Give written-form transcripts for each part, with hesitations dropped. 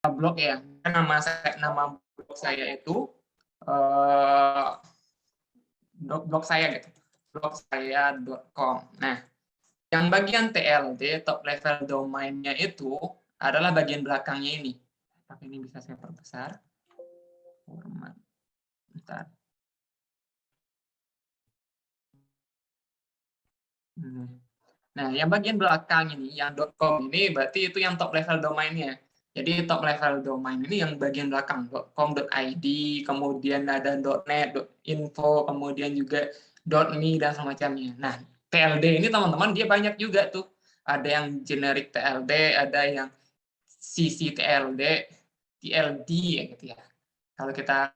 blog ya. Nama blog saya itu blog saya gitu. blogsaya.com. Nah, yang bagian TLD, top level domainnya itu adalah bagian belakangnya ini. Tapi ini bisa saya perbesar. Format. Bentar. Nah, yang bagian belakang ini, yang .com ini berarti itu yang top level domainnya. Jadi top level domain ini yang bagian belakang, .com.id, kemudian ada .net, .info, kemudian juga .me dan semacamnya. Nah, TLD ini teman-teman dia banyak juga tuh. Ada yang generic TLD, ada yang CC TLD, TLD ya gitu ya. Kalau kita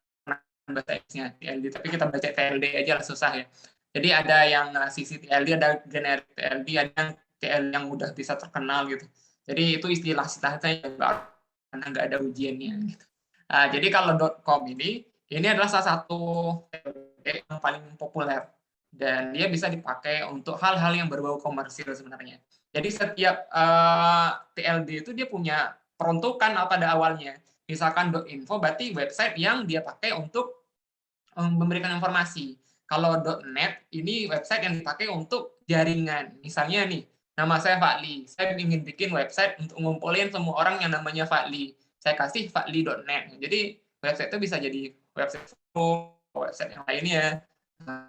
baca TLD, tapi kita baca TLD aja lah susah ya. Jadi ada yang CC TLD, ada generic TLD, ada yang TLD yang udah bisa terkenal gitu. Jadi itu istilah-istilahnya karena nggak ada ujiannya. Gitu. Nah, jadi kalau .com ini adalah salah satu TLD yang paling populer dan dia bisa dipakai untuk hal-hal yang berbau komersil sebenarnya. Jadi setiap TLD itu dia punya peruntukan pada awalnya. Misalkan .info berarti website yang dia pakai untuk memberikan informasi. Kalau .net ini website yang dipakai untuk jaringan. Misalnya nih, nama saya Fakli. Saya ingin bikin website untuk ngumpulin semua orang yang namanya Fakli. Saya kasih fakli.net. Jadi website itu bisa jadi website forum, website yang lainnya.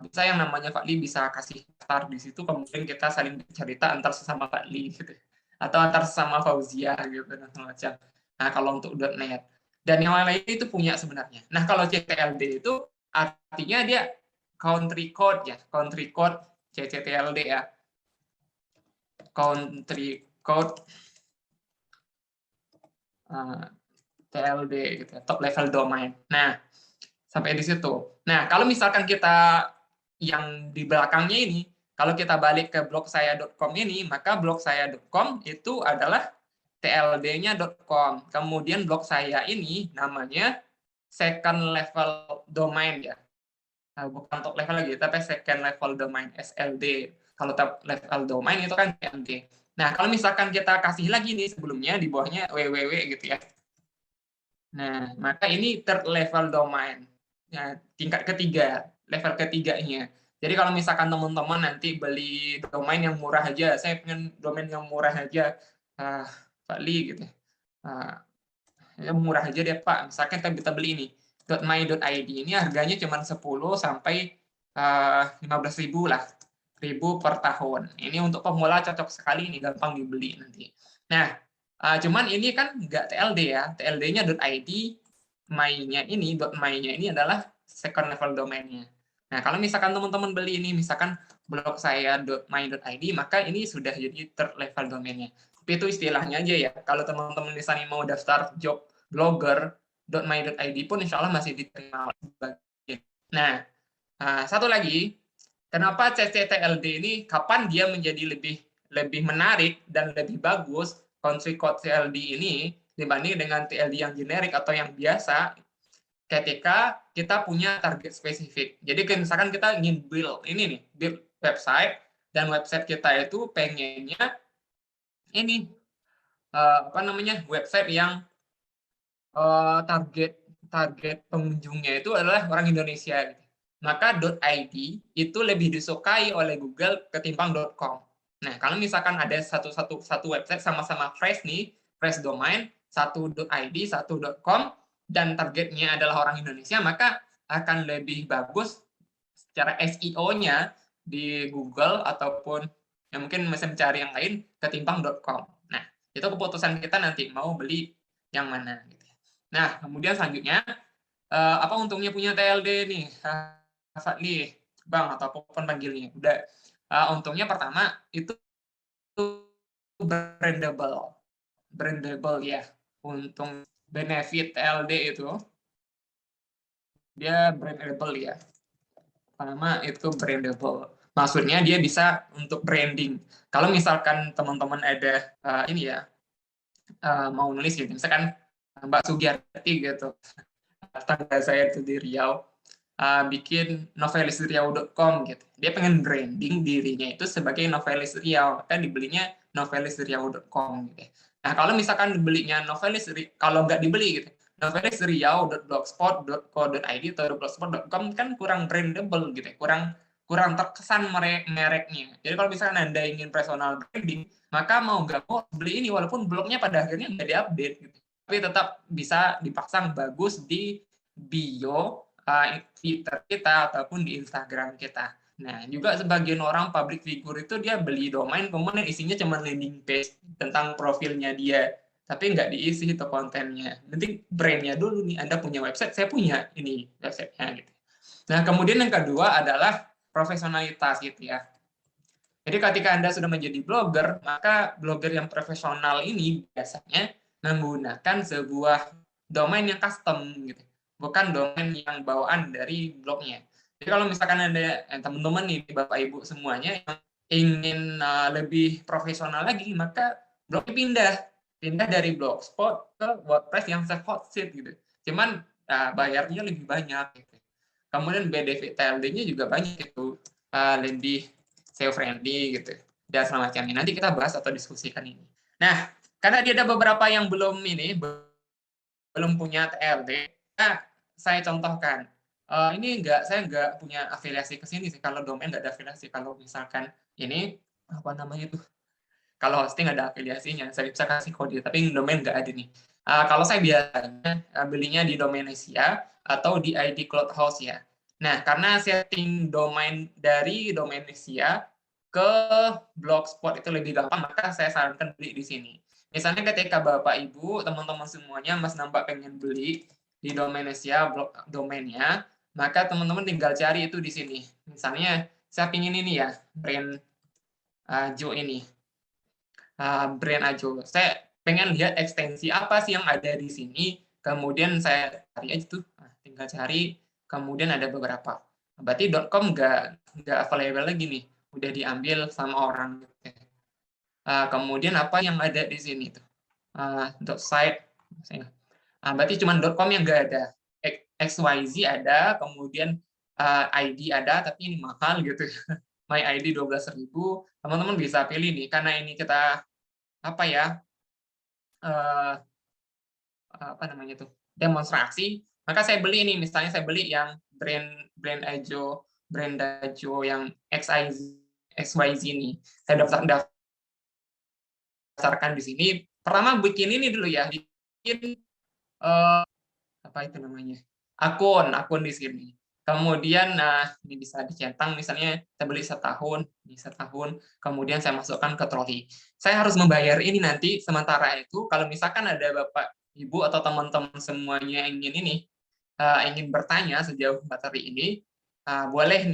Bisa yang namanya Fakli bisa kasih daftar di situ, kemudian kita saling cerita antar sesama Fakli gitu. Atau antar sesama Fauzia gitu dan semacam. Nah, kalau untuk .net. Dan yang lain itu punya sebenarnya. Nah, kalau CTLD itu artinya dia country code ya, country code CCTLD ya. Country code TLD gitu ya, top level domain. Nah, sampai di situ. Nah, kalau misalkan kita yang di belakangnya ini, kalau kita balik ke blogsaya.com ini, maka blogsaya.com itu adalah TLD-nya .com. Kemudian blog saya ini namanya second level domain ya. Nah, bukan top level lagi, tapi second level domain SLD. Kalau top level domain itu kan TLD. Nah, kalau misalkan kita kasih lagi nih sebelumnya di bawahnya www gitu ya. Nah, maka ini third level domain. Nah, tingkat ketiga, level ketiganya. Jadi kalau misalkan teman-teman nanti beli domain yang murah aja, saya pengen domain yang murah aja, Pak Li gitu. Ya murah aja deh Pak. Misalkan kita beli ini .my.id ini harganya cuma 10 sampai 15.000 lah. Ribu per tahun. Ini untuk pemula cocok sekali, ini gampang dibeli nanti. Nah, cuman ini kan nggak TLD ya. TLD-nya .id, my-nya ini adalah second level domain-nya. Nah, kalau misalkan teman-teman beli ini, misalkan blog saya .my.id, maka ini sudah jadi third level domain-nya. Tapi itu istilahnya aja ya. Kalau teman-teman misalnya mau daftar job blogger.my.id pun insya Allah masih diterima. Nah, satu lagi, kenapa CCTLD ini kapan dia menjadi lebih menarik dan lebih bagus country code TLD ini dibanding dengan TLD yang generik atau yang biasa ketika kita punya target spesifik. Jadi misalkan kita ingin build website dan website kita itu pengennya ini website yang target pengunjungnya itu adalah orang Indonesia. Maka .id itu lebih disukai oleh Google ketimbang .com. Nah, kalau misalkan ada satu website sama-sama fresh nih, fresh domain, satu .id, satu .com, dan targetnya adalah orang Indonesia, maka akan lebih bagus secara SEO-nya di Google ataupun yang mungkin mesin mencari yang lain ketimbang .com. Nah, itu keputusan kita nanti mau beli yang mana. Nah, kemudian selanjutnya, apa untungnya punya TLD nih, Fadli, Bang, atau apapun panggilnya. Udah, untungnya pertama, itu brandable. Brandable ya. Untung benefit TLD itu, dia brandable ya. Pertama, itu brandable. Maksudnya dia bisa untuk branding. Kalau misalkan teman-teman ada ini ya, mau nulis gitu, misalkan Mbak Sugiyarti gitu, tetangga saya itu di Riau, bikin novelisriau.com gitu. Dia pengen branding dirinya itu sebagai novelis Riau, kan dibelinya novelisriau.com gitu. Nah, kalau misalkan belinya Novelis, kalau nggak dibeli gitu, novelisriau.blogspot.co.id atau blogspot.com kan kurang brandable gitu ya, kurang terkesan mereknya. Jadi kalau misalkan Anda ingin personal branding, maka mau nggak mau beli ini, walaupun blognya pada akhirnya nggak diupdate gitu. Tapi tetap bisa dipasang bagus di bio Twitter kita ataupun di Instagram kita. Nah, juga sebagian orang public figure itu dia beli domain, kemudian isinya cuma landing page tentang profilnya dia, tapi nggak diisi itu kontennya. Nanti brandnya dulu nih, Anda punya website, saya punya ini websitenya gitu. Nah, kemudian yang kedua adalah profesionalitas gitu ya. Jadi ketika Anda sudah menjadi blogger, maka blogger yang profesional ini biasanya menggunakan sebuah domain yang custom gitu, bukan domain yang bawaan dari blognya. Jadi kalau misalkan Anda teman-teman nih, Bapak Ibu semuanya yang ingin lebih profesional lagi, maka blognya pindah dari Blogspot ke WordPress yang self-hosted gitu. Cuman bayarnya lebih banyak gitu. Kemudian benefit TLD-nya juga banyak itu, lebih SEO friendly gitu dan semacamnya. Nanti kita bahas atau diskusikan ini. Nah, karena dia ada beberapa yang belum punya TLD, nah, saya contohkan. Saya nggak punya afiliasi ke sini sih. Kalau domain nggak ada afiliasi. Kalau misalkan ini apa namanya itu? Kalau hosting ada afiliasinya, saya bisa kasih kode. Tapi domain nggak ada nih. Kalau saya biasanya belinya di Domainisia atau di ID Cloud House ya. Nah, karena setting domain dari Domainisia ke Blogspot itu lebih gampang, maka saya sarankan beli di sini. Misalnya ketika Bapak Ibu, teman-teman semuanya Mas Nampak pengen beli di Domainisia blog domainnya, maka teman-teman tinggal cari itu di sini. Misalnya saya pingin ini ya, brand Ajo ini. Brand Ajo. Saya pengen lihat ekstensi apa sih yang ada di sini, kemudian saya cari aja tuh, tinggal cari, kemudian ada beberapa. Berarti .com nggak available lagi nih, udah diambil sama orang. Kemudian apa yang ada di sini tuh? .site, berarti cuma .com yang nggak ada. XYZ ada, kemudian ID ada, tapi ini mahal gitu. My ID 12.000, teman-teman bisa pilih nih, karena ini kita apa ya, apa namanya tuh, demonstrasi, maka saya beli ini, misalnya saya beli yang brand Ajo yang XYZ ini, saya daftarkan di sini. Pertama bikin ini dulu ya, bikin apa itu namanya, akun di sini. Kemudian ini bisa dicentang, misalnya saya beli setahun, kemudian saya masukkan ke troli. Saya harus membayar ini nanti, sementara itu kalau misalkan ada Bapak Ibu atau teman-teman semuanya ingin bertanya sejauh materi ini, boleh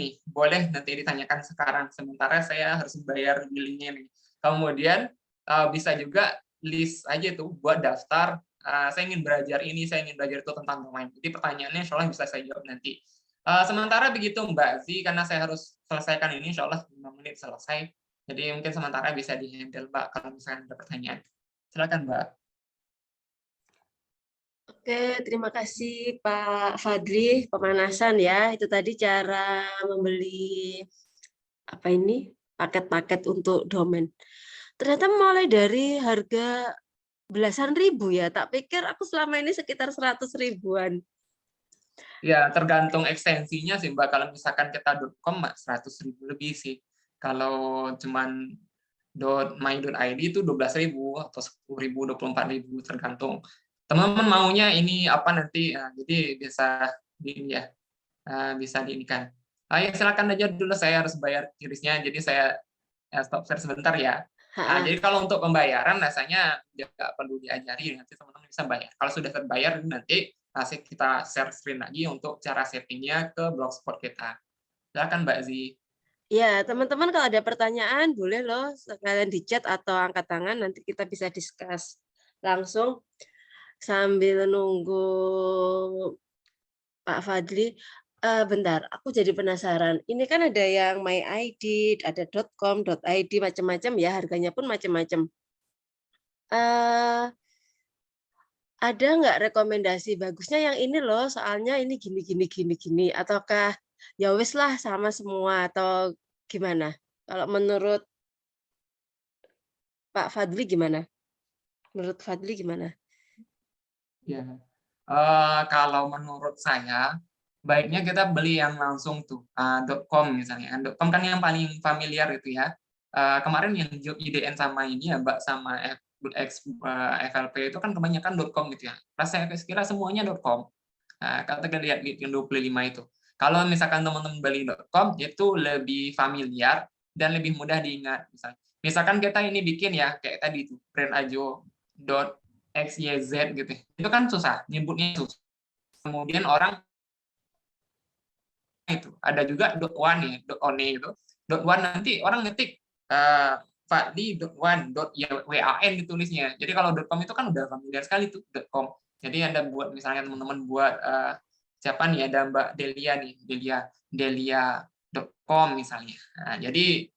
nanti ditanyakan sekarang, sementara saya harus bayar billingnya nih. Kemudian bisa juga list aja tuh buat daftar, saya ingin belajar ini, saya ingin belajar itu tentang domain. Jadi pertanyaannya insya Allah bisa saya jawab nanti. Sementara begitu Mbak Zi, karena saya harus selesaikan ini, insya Allah 5 menit selesai. Jadi mungkin sementara bisa di-handle Mbak kalau misalnya ada pertanyaan. Silakan Mbak. Oke, terima kasih Pak Fadli, pemanasan ya. Itu tadi cara membeli paket-paket untuk domain. Ternyata mulai dari harga belasan ribu ya. Tak pikir aku selama ini sekitar 100 ribuan. Ya, tergantung ekstensinya sih Mbak. Kalau misalkan kita .com 100.000 lebih sih. Kalau cuman .my.id itu 12.000 atau 10.000, 24.000 tergantung. Teman-teman maunya ini apa nanti, jadi bisa bisa diinikan. Ya silakan aja dulu, saya harus bayar kirisnya, jadi saya stop share sebentar ya. Jadi kalau untuk pembayaran rasanya nggak perlu diajari, nanti teman-teman bisa bayar. Kalau sudah terbayar nanti kita share screen lagi untuk cara settingnya ke Blogspot kita. Silakan Mbak Zi. Ya, teman-teman kalau ada pertanyaan boleh loh sekalian di chat atau angkat tangan, nanti kita bisa discuss langsung sambil nunggu Pak Fadli. Bentar, aku jadi penasaran. Ini kan ada yang My ID, ada .com, .id, macam-macam ya, harganya pun macam-macam. Ada nggak rekomendasi bagusnya yang ini loh, soalnya ini gini, ataukah ya wis lah sama semua atau gimana? Kalau menurut Pak Fadli gimana? Menurut Fadli gimana? Ya. Kalau menurut saya, baiknya kita beli yang langsung tuh, .com misalnya. .com kan yang paling familiar itu ya. Kemarin yang job IDN sama ini ya, Mbak, sama FLP itu kan kebanyakan .com gitu ya. Saya kira semuanya .com. Nah, kalau kita lihat di yang 25 itu. Kalau misalkan teman-teman beli .com, itu lebih familiar dan lebih mudah diingat. Misalkan kita ini bikin ya, kayak tadi itu, brand ajo .xyz gitu. Itu kan susah, nyebutnya susah. Kemudian orang itu ada juga .one ya, .one itu. .one nanti orang ngetik Fadli.one, .wan ditulisnya. Jadi kalau .com itu kan udah familiar sekali tuh .com. Jadi ada buat misalnya teman-teman buat siapa nih, ada Mbak Delia nih, Delia.com misalnya. Nah, jadi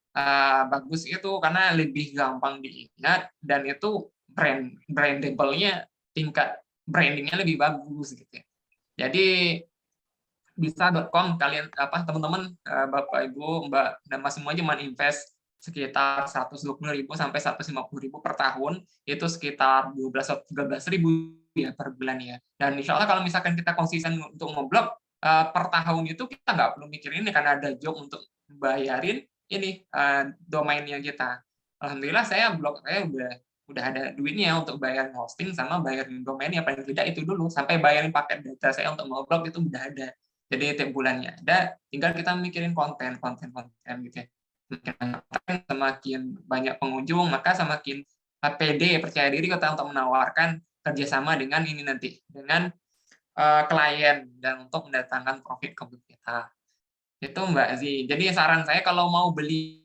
bagus itu karena lebih gampang diingat dan itu brandable-nya, tingkat brandingnya lebih bagus gitu ya. Jadi bisa .com kalian teman-teman, Bapak Ibu Mbak dan Mas semua cuma invest sekitar 120.000 sampai 150.000 per tahun, itu sekitar 12-13.000 ya per bulan ya. Dan insya Allah kalau misalkan kita konsisten untuk ngeblok per tahun itu kita nggak perlu mikirin ini karena ada job untuk bayarin ini domainnya kita. Alhamdulillah saya udah ada duitnya untuk bayar hosting sama bayarin domainnya, paling tidak itu dulu sampai bayarin paket data saya untuk ngeblok itu udah ada. Jadi tiap bulannya ada, tinggal kita mikirin konten gitu ya. Semakin banyak pengunjung, maka semakin pede, percaya diri kita untuk menawarkan kerjasama dengan ini nanti, dengan klien dan untuk mendatangkan profit ke kita. Itu Mbak Zi. Jadi saran saya kalau mau beli,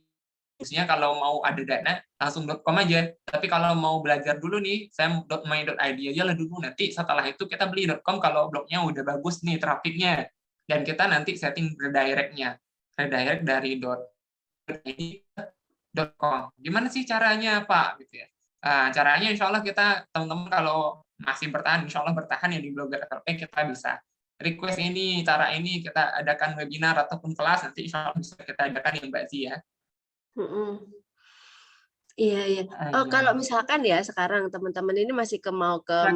khususnya kalau mau ada dana, langsung .com aja. Tapi kalau mau belajar dulu nih, saya .my.id aja lah dulu. Nanti setelah itu kita beli .com kalau blognya udah bagus nih trafiknya. Dan kita nanti setting redirect-nya. Redirect dari .id ke .com. Gimana sih caranya, Pak? Gitu ya. Caranya insya Allah kita, teman-teman kalau masih bertahan, insya Allah bertahan ya di Blogger FLP, kita bisa request ini, cara ini, kita adakan webinar ataupun kelas, nanti insya Allah bisa kita adakan ya Mbak Zia. Iya, iya. Oh, kalau misalkan ya sekarang teman-teman ini masih mau ke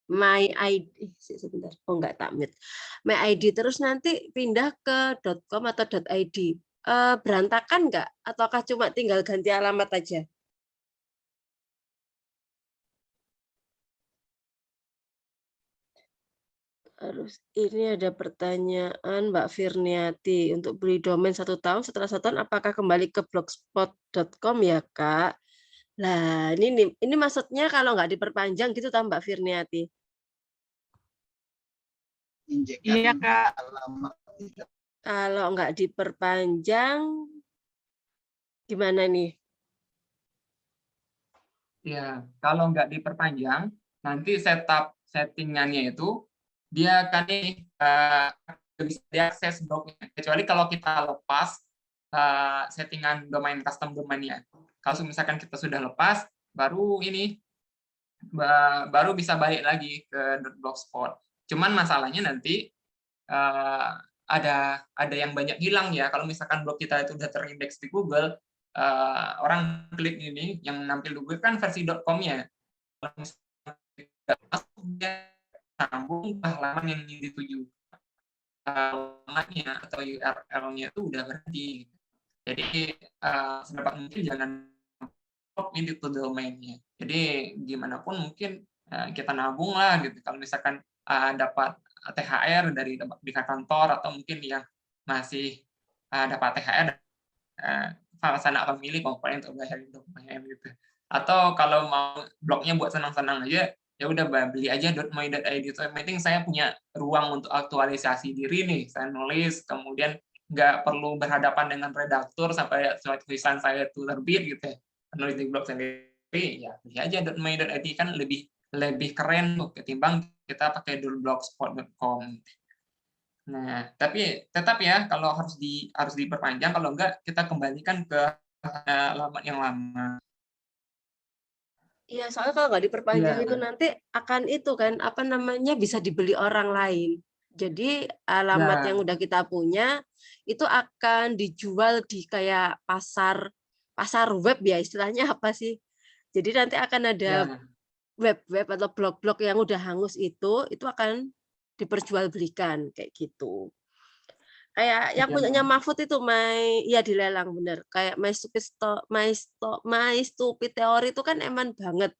My ID, sebentar, oh enggak takmit. My ID terus nanti pindah ke .com atau .id. Berantakan enggak? Ataukah cuma tinggal ganti alamat aja? Harus ini ada pertanyaan Mbak Firniati, untuk beli domain 1 tahun, setelah 1 tahun apakah kembali ke blogspot.com ya Kak? Nah ini maksudnya kalau nggak diperpanjang gitu kan Mbak Firniati? Iya Kak. Kalau nggak diperpanjang gimana nih? Ya, kalau nggak diperpanjang, nanti settingannya itu dia akan bisa diakses blognya. Kecuali kalau kita lepas settingan domain custom domainnya. Kalau misalkan kita sudah lepas, baru bisa balik lagi ke .blogspot. Cuman masalahnya nanti ada yang banyak hilang ya. Kalau misalkan blog kita itu udah terindeks di Google, orang klik ini yang nampil di Google kan versi .com-nya. Kalau misalkan tidak masuk, dia sambung ke halaman yang ingin dituju. Alamatnya atau URL-nya itu udah berhenti. Jadi sedapat mungkin jangan ini itu domainnya. Jadi gimana pun mungkin kita nabung lah gitu. Kalau misalkan dapat THR dari di kantor atau mungkin yang masih dapat THR sanak famili komponen untuk bayarin domain gitu. Atau kalau mau blognya buat senang-senang aja, ya udah beli aja .my.id. So, yang penting saya punya ruang untuk aktualisasi diri nih. Saya nulis, kemudian nggak perlu berhadapan dengan redaktur sampai tulisan saya itu terbit gitu ya. Nulis di blog sendiri, ya beli aja .my.id kan lebih keren tuh ketimbang kita pakai blogspot.com. Nah, tapi tetap ya kalau harus diperpanjang, kalau enggak kita kembalikan ke alamat yang lama. Iya, soalnya kalau nggak diperpanjang itu nanti akan itu kan apa namanya bisa dibeli orang lain. Jadi alamat yang udah kita punya itu akan dijual di kayak pasar web ya, istilahnya apa sih? Jadi nanti akan ada Ya. web-web atau blog-blog yang udah hangus itu akan diperjualbelikan kayak gitu. Kayak yang Iya, punyanya Mbak. Mahfud itu ya dilelang bener. Kayak My Stupid Theory itu kan eman banget.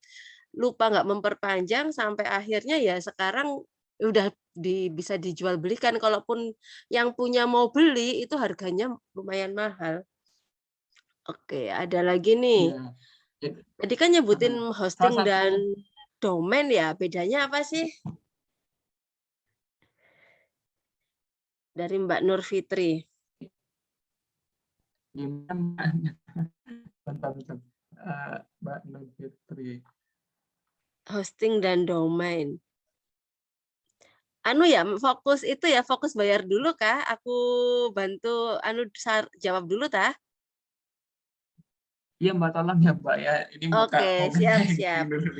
Lupa nggak memperpanjang sampai akhirnya ya sekarang udah bisa dijual belikan. Kalaupun yang punya mau beli itu harganya lumayan mahal. Oke, ada lagi nih. Iya. Jadi, Tadi kan nyebutin salah hosting satu dan domain ya. Bedanya apa sih? Dari Mbak Nur Fitri. gimana bentar. Mbak Nur Fitri. Hosting dan domain. Anu ya, fokus itu ya, fokus bayar dulu kah? Aku bantu jawab dulu tah? Iya Mbak, tolong ya Mbak ya. Ini buka Oke, mobilnya siap. dulu.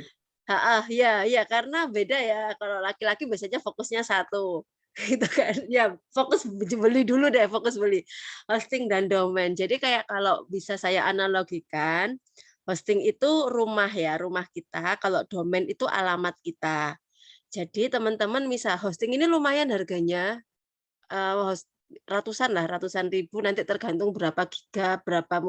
Ya, karena beda ya. Kalau laki-laki biasanya fokusnya satu. Gitu kan. Ya, fokus beli dulu deh, fokus beli. Hosting dan domain. Jadi kayak kalau bisa saya analogikan, hosting itu rumah ya, rumah kita. Kalau domain itu alamat kita. Jadi teman-teman bisa hosting ini lumayan harganya, ratusan ribu, nanti tergantung berapa giga, berapa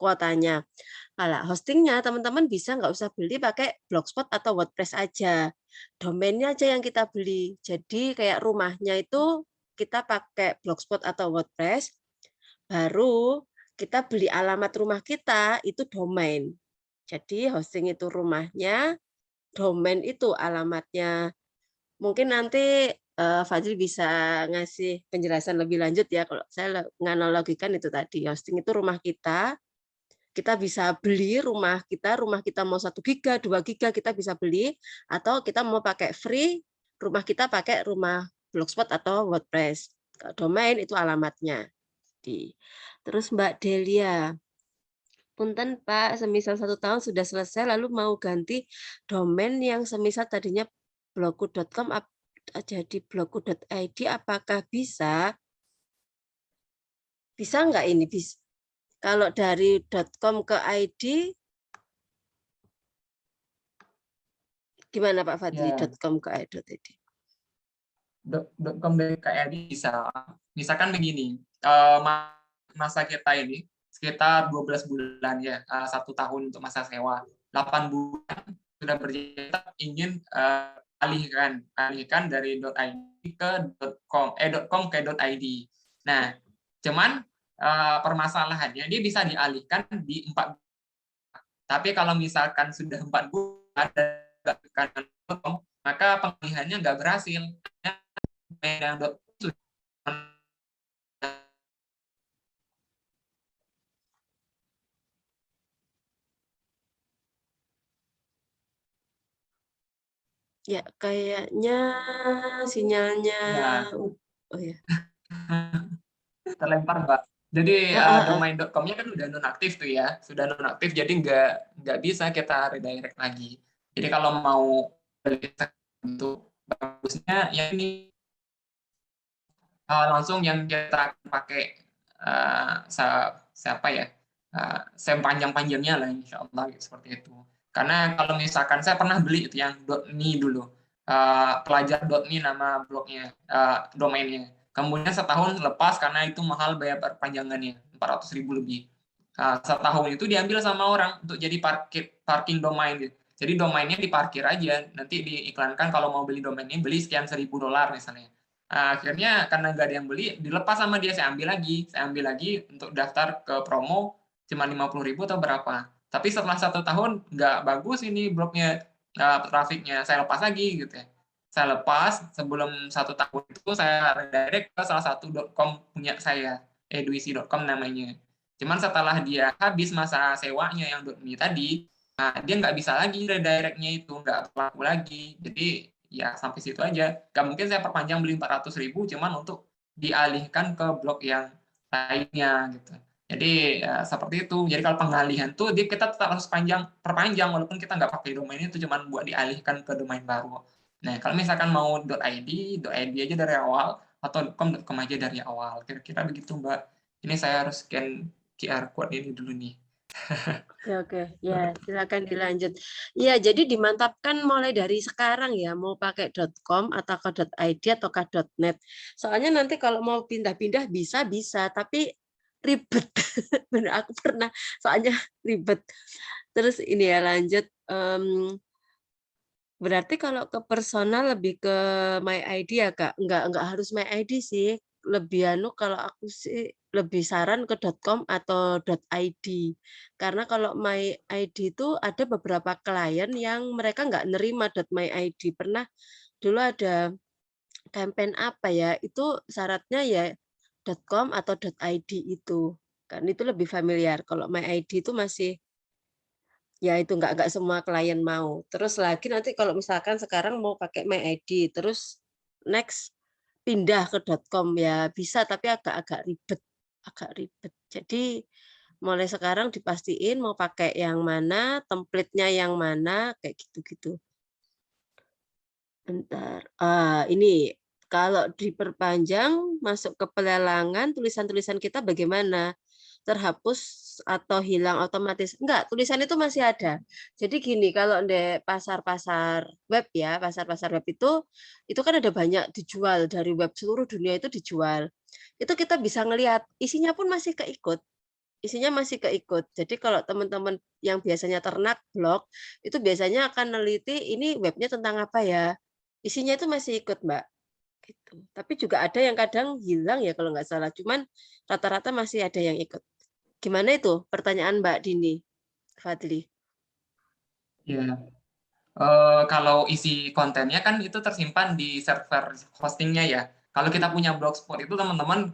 kuotanya. Kalau hostingnya teman-teman bisa nggak usah beli pakai Blogspot atau WordPress aja. Domainnya aja yang kita beli. Jadi kayak rumahnya itu kita pakai Blogspot atau WordPress, baru kita beli alamat rumah kita, itu domain. Jadi hosting itu rumahnya, domain itu alamatnya. Mungkin nanti Fadli bisa ngasih penjelasan lebih lanjut ya. Kalau saya menganalogikan itu tadi, hosting itu rumah kita bisa beli rumah kita mau 1 giga, 2 giga kita bisa beli, atau kita mau pakai free, rumah kita pakai rumah Blogspot atau WordPress. Domain itu alamatnya. Terus Mbak Delia, punten Pak, semisal 1 tahun sudah selesai lalu mau ganti domain yang semisal tadinya blogku.com jadi blogku.id, apakah bisa? Bisa nggak ini? Bisa. Kalau dari .com ke ID, gimana Pak Fadli? Ya, .com ke ID. .com dari KRD bisa. Misalkan begini, masa kita ini sekitar 12 bulan ya, 1 tahun untuk masa sewa. 8 bulan sudah berjalan ingin alihkan dari .id ke .com ke .id. Nah, cuman permasalahannya dia bisa dialihkan di 4 bulan. Tapi kalau misalkan sudah 4 bulan dan maka pengalihannya nggak berhasil. Ya, kayaknya sinyalnya. Ya, Oh ya. terlempar Mbak. Jadi Ah. domain.com-nya kan udah nonaktif tuh ya, sudah nonaktif, jadi nggak bisa kita redirect lagi. Jadi kalau mau itu bagusnya ya ini langsung yang kita pakai siapa ya, sepanjang-panjangnya lah insya Allah seperti itu. Karena kalau misalkan saya pernah beli itu yang .me dulu, pelajar.me nama blognya, domainnya. Kemudian setahun lepas karena itu mahal bayar perpanjangannya 400.000 lebih. Setahun itu diambil sama orang untuk jadi parking domain gitu. Jadi domainnya diparkir aja, nanti diiklankan kalau mau beli domainnya beli sekian $1.000 misalnya. Akhirnya karena nggak ada yang beli, dilepas sama dia, saya ambil lagi untuk daftar ke promo cuma 50.000 atau berapa. Tapi setelah 1 tahun nggak bagus ini blognya, trafiknya, saya lepas lagi gitu ya. Saya lepas sebelum 1 tahun itu saya redirect ke salah satu .com punya saya, eduisi.com namanya. Cuman setelah dia habis masa sewanya yang .me tadi, dia nggak bisa lagi redirectnya itu, nggak berlaku lagi. Jadi ya sampai situ aja. Nggak mungkin saya perpanjang beli 400.000 cuman untuk dialihkan ke blog yang lainnya gitu. Jadi ya, seperti itu. Jadi kalau pengalihan tuh kita tetap harus perpanjang walaupun kita nggak pakai domain itu, cuman buat dialihkan ke domain baru. Nah kalau misalkan mau .id aja dari awal atau .com aja dari awal. Kira-kira begitu Mbak. Ini saya harus scan QR code ini dulu nih. Oke, ya silakan dilanjut. Ya, jadi dimantapkan mulai dari sekarang ya, mau pakai .com atau ke .id atau ke .net. Soalnya nanti kalau mau pindah-pindah bisa, tapi ribet. Bener, aku pernah, soalnya ribet. Terus ini ya lanjut, berarti kalau ke personal lebih ke My ID ya, Kak? Enggak harus My ID sih, lebih kalau aku sih lebih saran ke .com atau .id. Karena kalau My ID itu ada beberapa klien yang mereka nggak nerima .my ID. Pernah dulu ada campaign apa ya, itu syaratnya ya .com atau .id itu. Kan itu lebih familiar, kalau My ID itu masih ya itu nggak semua klien mau. Terus lagi nanti kalau misalkan sekarang mau pakai My ID, terus next pindah ke .com ya bisa, tapi agak ribet. Jadi mulai sekarang dipastiin mau pakai yang mana, template-nya yang mana, kayak gitu-gitu. Bentar, ini kalau diperpanjang masuk ke pelelangan, tulisan-tulisan kita bagaimana? Terhapus atau hilang otomatis? Enggak, tulisan itu masih ada. Jadi gini, kalau di pasar-pasar web ya, pasar-pasar web itu kan ada banyak dijual dari web seluruh dunia itu dijual. Itu kita bisa ngelihat, isinya pun masih keikut. Isinya masih keikut. Jadi kalau teman-teman yang biasanya ternak blog, itu biasanya akan neliti ini webnya tentang apa ya. Isinya itu masih ikut, Mbak. Gitu. Tapi juga ada yang kadang hilang ya kalau nggak salah. Cuman rata-rata masih ada yang ikut. Gimana itu pertanyaan Mbak Dini, Fadli? Ya. Kalau isi kontennya kan itu tersimpan di server hostingnya ya. Kalau kita punya Blogspot itu teman-teman,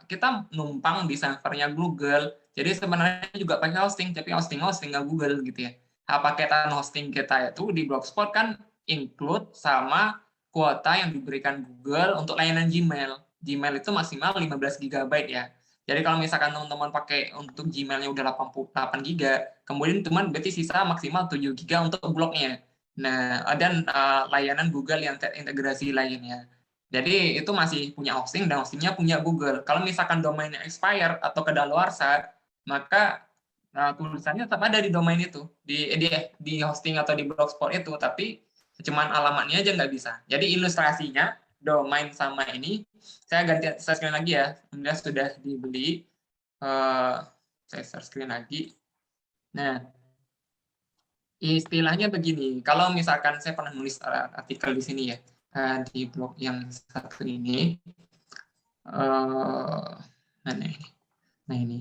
kita numpang di servernya Google. Jadi sebenarnya juga pakai hosting, tapi hostingnya Google gitu ya. Paketan hosting kita itu di Blogspot kan include sama kuota yang diberikan Google untuk layanan Gmail. Gmail itu maksimal 15 GB ya. Jadi kalau misalkan teman-teman pakai untuk Gmail-nya udah 88 GB, kemudian teman berarti sisa maksimal 7 GB untuk blognya. Nah, dan layanan Google yang terintegrasi lainnya. Jadi itu masih punya hosting dan hostingnya punya Google. Kalau misalkan domainnya expire atau kedaluarsa, maka tulisannya tetap ada di domain itu, di hosting atau di blogspot itu, tapi cuman alamatnya aja nggak bisa. Jadi ilustrasinya domain sama ini saya screen lagi ya. Kemudian sudah dibeli. Saya share screen lagi. Nah, istilahnya begini. Kalau misalkan saya pernah nulis artikel di sini ya, di blog yang satu ini. Mana ini? Nah ini.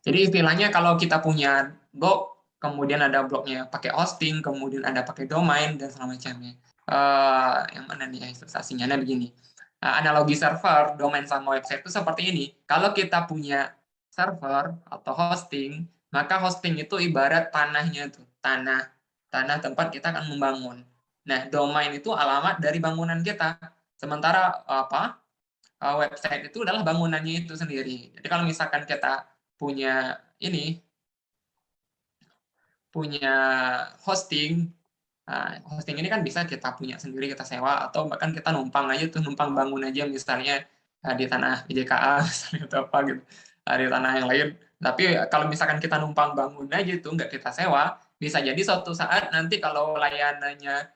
Jadi istilahnya kalau kita punya blog, kemudian ada blognya pakai hosting, kemudian ada pakai domain dan segala macamnya. Yang mana nih ilustrasinya? Nah begini. Analogi server, domain sama website itu seperti ini. Kalau kita punya server atau hosting, maka hosting itu ibarat tanahnya tuh, tanah tempat kita akan membangun. Nah, domain itu alamat dari bangunan kita. Sementara website itu adalah bangunannya itu sendiri. Jadi kalau misalkan kita punya hosting, hosting ini kan bisa kita punya sendiri, kita sewa, atau bahkan kita numpang aja tuh, numpang bangun aja misalnya di tanah BJKA misalnya atau apa gitu, di tanah yang lain. Tapi kalau misalkan kita numpang bangun aja itu nggak kita sewa, bisa jadi suatu saat nanti kalau layanannya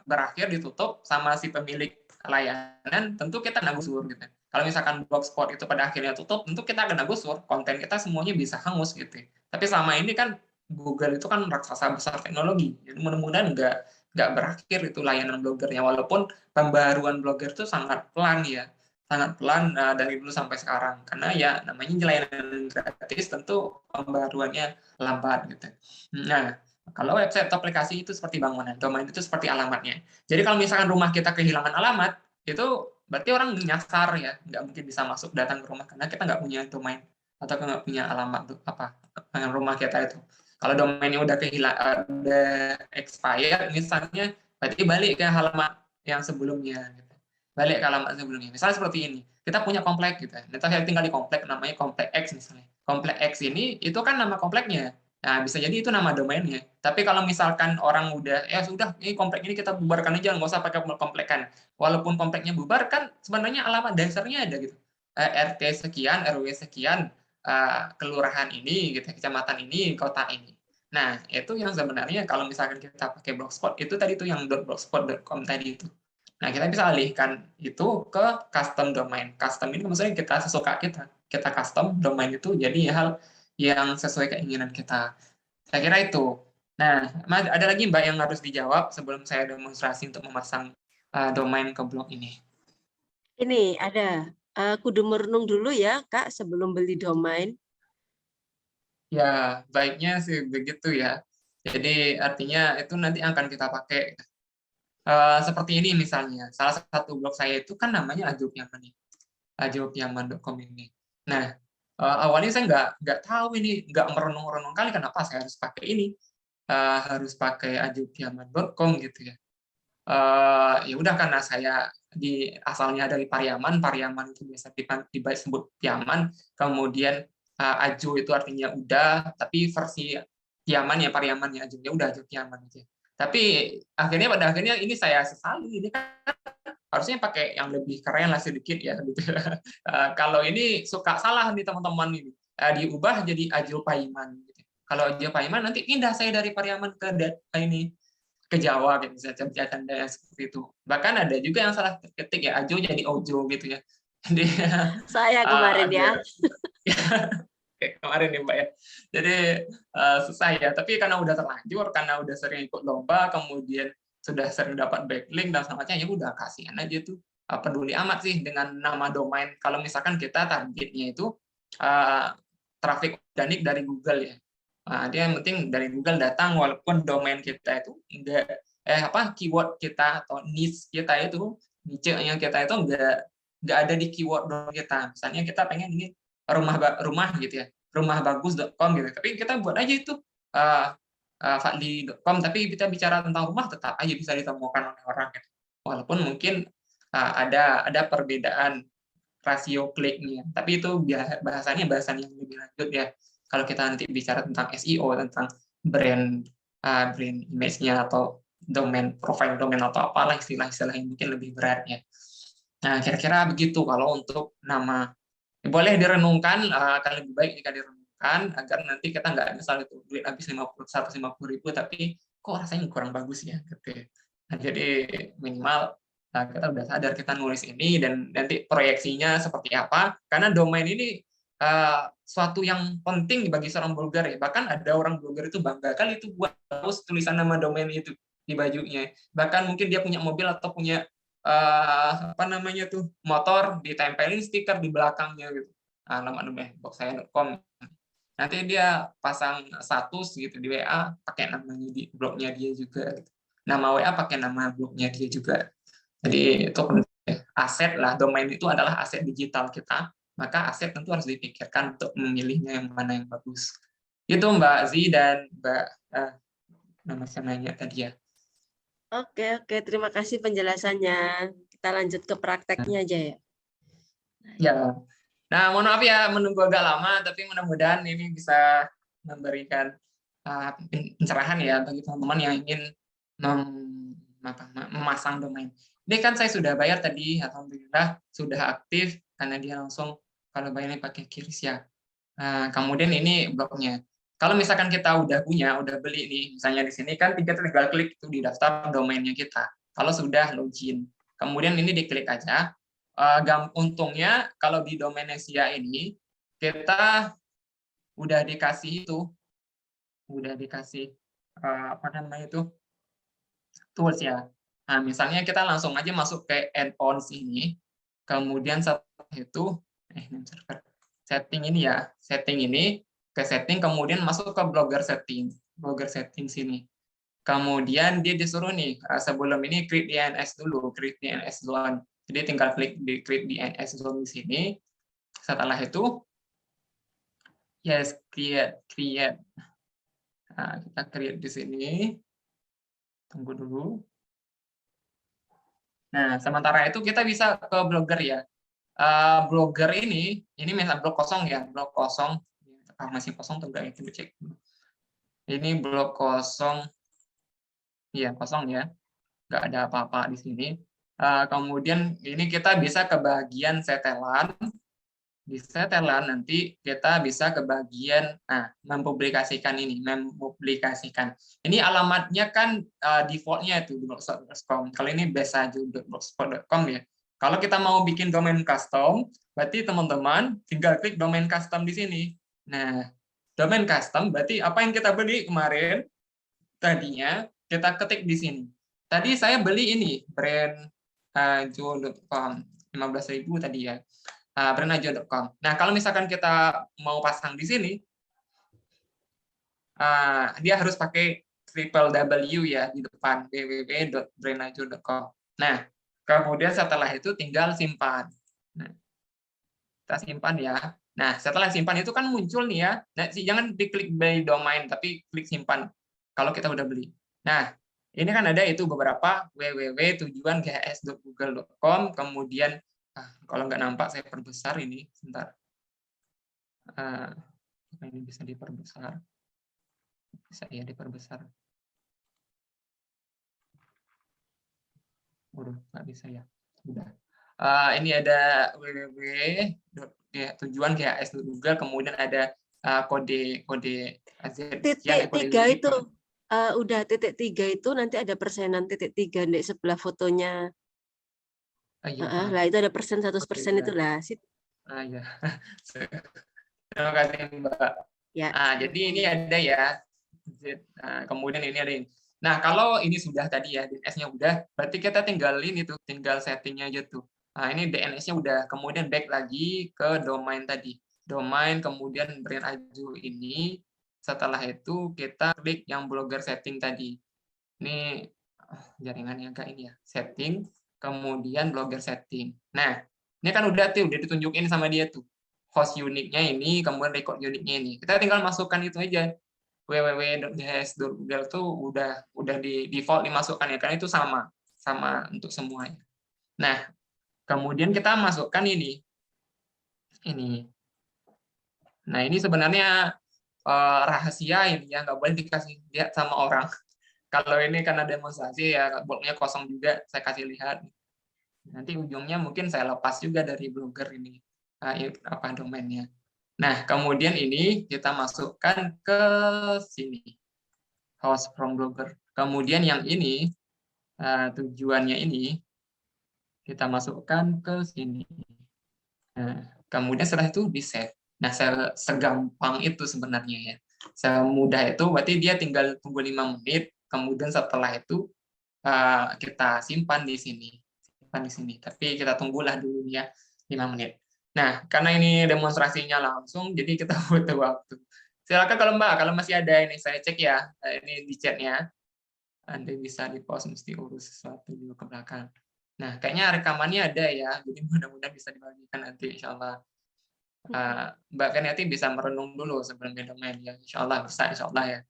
berakhir ditutup sama si pemilik layanan, tentu kita kena gusur gitu. Kalau misalkan Blogspot itu pada akhirnya tutup, tentu kita kena gusur, konten kita semuanya bisa hangus gitu. Tapi selama ini kan Google itu kan raksasa besar teknologi, jadi mudah-mudahan nggak berakhir itu layanan blogernya, walaupun pembaruan blogger itu sangat pelan ya, sangat pelan dari dulu sampai sekarang, karena ya namanya layanan gratis, tentu pembaruannya lambat gitu. Nah, kalau website atau aplikasi itu seperti bangunan, domain itu seperti alamatnya. Jadi kalau misalkan rumah kita kehilangan alamat, itu berarti orang nyasar ya, nggak mungkin bisa masuk datang ke rumah karena kita nggak punya domain atau nggak punya alamat tuh rumah kita itu. Kalau domainnya udah expired misalnya, berarti balik ke halamat yang sebelumnya. Gitu. Balik ke halamat sebelumnya. Misalnya seperti ini, kita punya komplek gitu. Kita tinggal di komplek namanya komplek X misalnya. Komplek X ini itu kan nama kompleknya. Nah, bisa jadi itu nama domainnya. Tapi kalau misalkan orang udah, ya sudah, ini komplek ini kita bubarkan aja, nggak usah pakai komplekan. Walaupun kompleknya bubar, kan sebenarnya alamat dasarnya ada gitu. RT sekian, RW sekian, kelurahan ini, gitu, kecamatan ini, kota ini. Nah, itu yang sebenarnya kalau misalkan kita pakai Blogspot, itu tadi tuh yang .blogspot.com tadi itu. Nah, kita bisa alihkan itu ke custom domain. Custom ini maksudnya kita sesuka kita custom domain itu jadi hal yang sesuai keinginan kita. Saya kira itu. Nah, ada lagi Mbak yang harus dijawab sebelum saya demonstrasi untuk memasang domain ke blog ini. Ini ada, kudu merenung dulu ya Kak sebelum beli domain. Ya, baiknya sih begitu ya. Jadi artinya itu nanti akan kita pakai. Seperti ini misalnya, salah satu blog saya itu kan namanya Ajob Yaman, ajobyaman.com ini. Nah, awalnya saya nggak tahu ini, nggak merenung-renung kali kenapa saya harus pakai ini, harus pakai ajobyaman.com gitu ya. Ya udah karena saya asalnya dari Pariaman itu biasa disebut Yaman, kemudian Ajo itu artinya udah, tapi versi Yaman ya Pariaman ya Ajo, ya udah Ajo Yaman aja. Tapi pada akhirnya ini saya sesali, ini kan harusnya pakai yang lebih keren lah sedikit ya gitu. Kalau ini suka salah nih teman-teman ini, diubah jadi Ajo Paiman gitu. Kalau Ajo Paiman nanti pindah saya dari Pariaman ke Jawa gitu, bisa canda seperti itu. Bahkan ada juga yang salah ketik ya, Ajo jadi Ojo gitu ya. Jadi Saya kemarin ya. kayak kemarin nih Mbak ya. Jadi susah ya, tapi karena udah terlanjur, karena udah sering ikut lomba, kemudian sudah sering dapat backlink dan semacamnya, ya udah kasihan aja tuh. Peduli amat sih dengan nama domain. Kalau misalkan kita targetnya itu traffic organik dari Google ya. Dia yang penting dari Google datang, walaupun domain kita itu enggak keyword kita atau niche kita itu, niche-nya kita itu enggak ada di keyword kita. Misalnya kita pengen ini rumah gitu ya, rumahbagus.com gitu. Tapi kita buat aja itu fadli.com, tapi kita bicara tentang rumah tetap aja bisa ditemukan oleh orang gitu. Walaupun mungkin ada perbedaan rasio kliknya, tapi itu bahasan yang lebih lanjut ya. Kalau kita nanti bicara tentang SEO, tentang brand image-nya atau domain profile domain atau apalah istilah-istilah yang mungkin lebih berat ya. Nah, kira-kira begitu kalau untuk nama. Boleh direnungkan, akan lebih baik jika direnungkan agar nanti kita nggak misal itu duit habis 150.000 tapi kok rasanya kurang bagus ya gitu. Nah, jadi minimal kita udah sadar kita nulis ini dan nanti proyeksinya seperti apa, karena domain ini suatu yang penting bagi seorang blogger ya. Bahkan ada orang blogger itu bangga kali itu buat terus tulisan nama domain itu di bajunya. Bahkan mungkin dia punya mobil atau punya motor, ditempelin stiker di belakangnya gitu. Alamat blogSaya.com. Nanti dia pasang status gitu di WA pakai namanya di blognya dia juga gitu. Nama WA pakai nama blognya dia juga. Jadi itu aset lah, domain itu adalah aset digital kita, maka aset tentu harus dipikirkan untuk memilihnya yang mana yang bagus. Itu Mbak Zi dan Mbak nama sananya tadi ya. Oke, terima kasih penjelasannya. Kita lanjut ke prakteknya aja ya. Ya. Nah, mohon maaf ya menunggu agak lama, tapi mudah-mudahan ini bisa memberikan pencerahan ya bagi teman-teman yang ingin memasang domain. Ini kan saya sudah bayar tadi, alhamdulillah sudah aktif karena dia langsung kalau bayarnya pakai QRIS ya. Kemudian ini blognya. Kalau misalkan kita udah punya, udah beli nih, misalnya di sini kan kita tinggal klik itu di daftar domainnya kita. Kalau sudah login, kemudian ini diklik aja. Untungnya kalau di domain Sia ini kita udah dikasih tools ya. Nah, misalnya kita langsung aja masuk ke add-ons ini, kemudian setelah itu setting ini ke setting, kemudian masuk ke blogger setting sini. Kemudian dia disuruh nih sebelum ini create DNS dulu, create DNS zone. Jadi tinggal klik di create DNS zone di sini. Setelah itu yes, create. Nah, kita create di sini. Tunggu dulu. Nah, sementara itu kita bisa ke blogger ya. Blogger ini misalnya blog kosong ya, blog kosong. Masih kosong atau enggak itu cek. Ini blog kosong. Iya, kosong ya. Enggak ada apa-apa di sini. Kemudian ini kita bisa ke bagian setelan. di setelan nanti kita bisa ke bagian mempublikasikan ini, mempublikasikan. Ini alamatnya kan defaultnya itu blogspot.com. Kalau ini besaju.blogspot.com ya. Kalau kita mau bikin domain custom, berarti teman-teman tinggal klik domain custom di sini. Nah, domain custom berarti apa yang kita beli kemarin tadinya kita ketik di sini. Tadi saya beli ini brandaju.com 15.000 tadi ya. brandaju.com. Nah, kalau misalkan kita mau pasang di sini, dia harus pakai www ya di depan www.brandaju.com. Nah, kemudian setelah itu tinggal simpan. Nah, kita simpan ya. Nah, setelah simpan itu kan muncul nih ya. Nah, jangan diklik by domain, tapi klik simpan kalau kita udah beli. Nah, ini kan ada itu beberapa www.tujuan.ghs.google.com, kemudian kalau nggak nampak saya perbesar ini, sebentar. Ini bisa diperbesar. Bisa ya diperbesar. Udah, nggak bisa ya. Udah. Ini ada www.tujuan.ghs.google, kemudian ada kode titik 3 itu udah titik 3 itu nanti ada persenan titik 3 di sebelah fotonya. Lah itu ada persen 100% itulah. Ya. Terima kasih Mbak. Ya. Jadi ini ada ya. Kemudian ini ada ini. Nah, kalau ini sudah tadi ya, DNS-nya udah, berarti kita tinggal settingnya aja tuh. Ini DNS-nya udah, kemudian back lagi ke domain tadi. Domain, kemudian brand Aju ini, setelah itu kita klik yang blogger setting tadi. Ini jaringannya agak ini ya, setting, kemudian blogger setting. Nah, ini kan udah ditunjukin sama dia tuh. Host uniknya ini, kemudian record uniknya ini. Kita tinggal masukkan itu aja. www.ghs.google tuh udah di default dimasukkan ya, karena itu sama untuk semuanya. Nah, kemudian kita masukkan ini. Nah, ini sebenarnya rahasia ini ya, nggak boleh dikasih lihat sama orang. Kalau ini karena demonstrasi ya, blognya kosong juga, saya kasih lihat. Nanti ujungnya mungkin saya lepas juga dari blogger ini domainnya. Nah, kemudian ini kita masukkan ke sini. Host from blogger. Kemudian yang ini, tujuannya ini, kita masukkan ke sini. Nah, kemudian setelah itu di-save. Nah, segampang itu sebenarnya ya. Semudah itu, berarti dia tinggal tunggu 5 menit, kemudian setelah itu kita simpan di sini. Tapi kita tunggulah dulu ya, 5 menit. Nah, karena ini demonstrasinya langsung, jadi kita butuh waktu. Silakan kalau masih ada ini, saya cek ya, ini di chatnya. Anda bisa di-pause, mesti urus sesuatu dulu ke belakang. Nah, kayaknya rekamannya ada ya, jadi mudah-mudahan bisa dibagikan nanti, insya Allah. Mbak Feniati bisa merenung dulu sebelum domain ya, insya Allah bisa, insya Allah ya.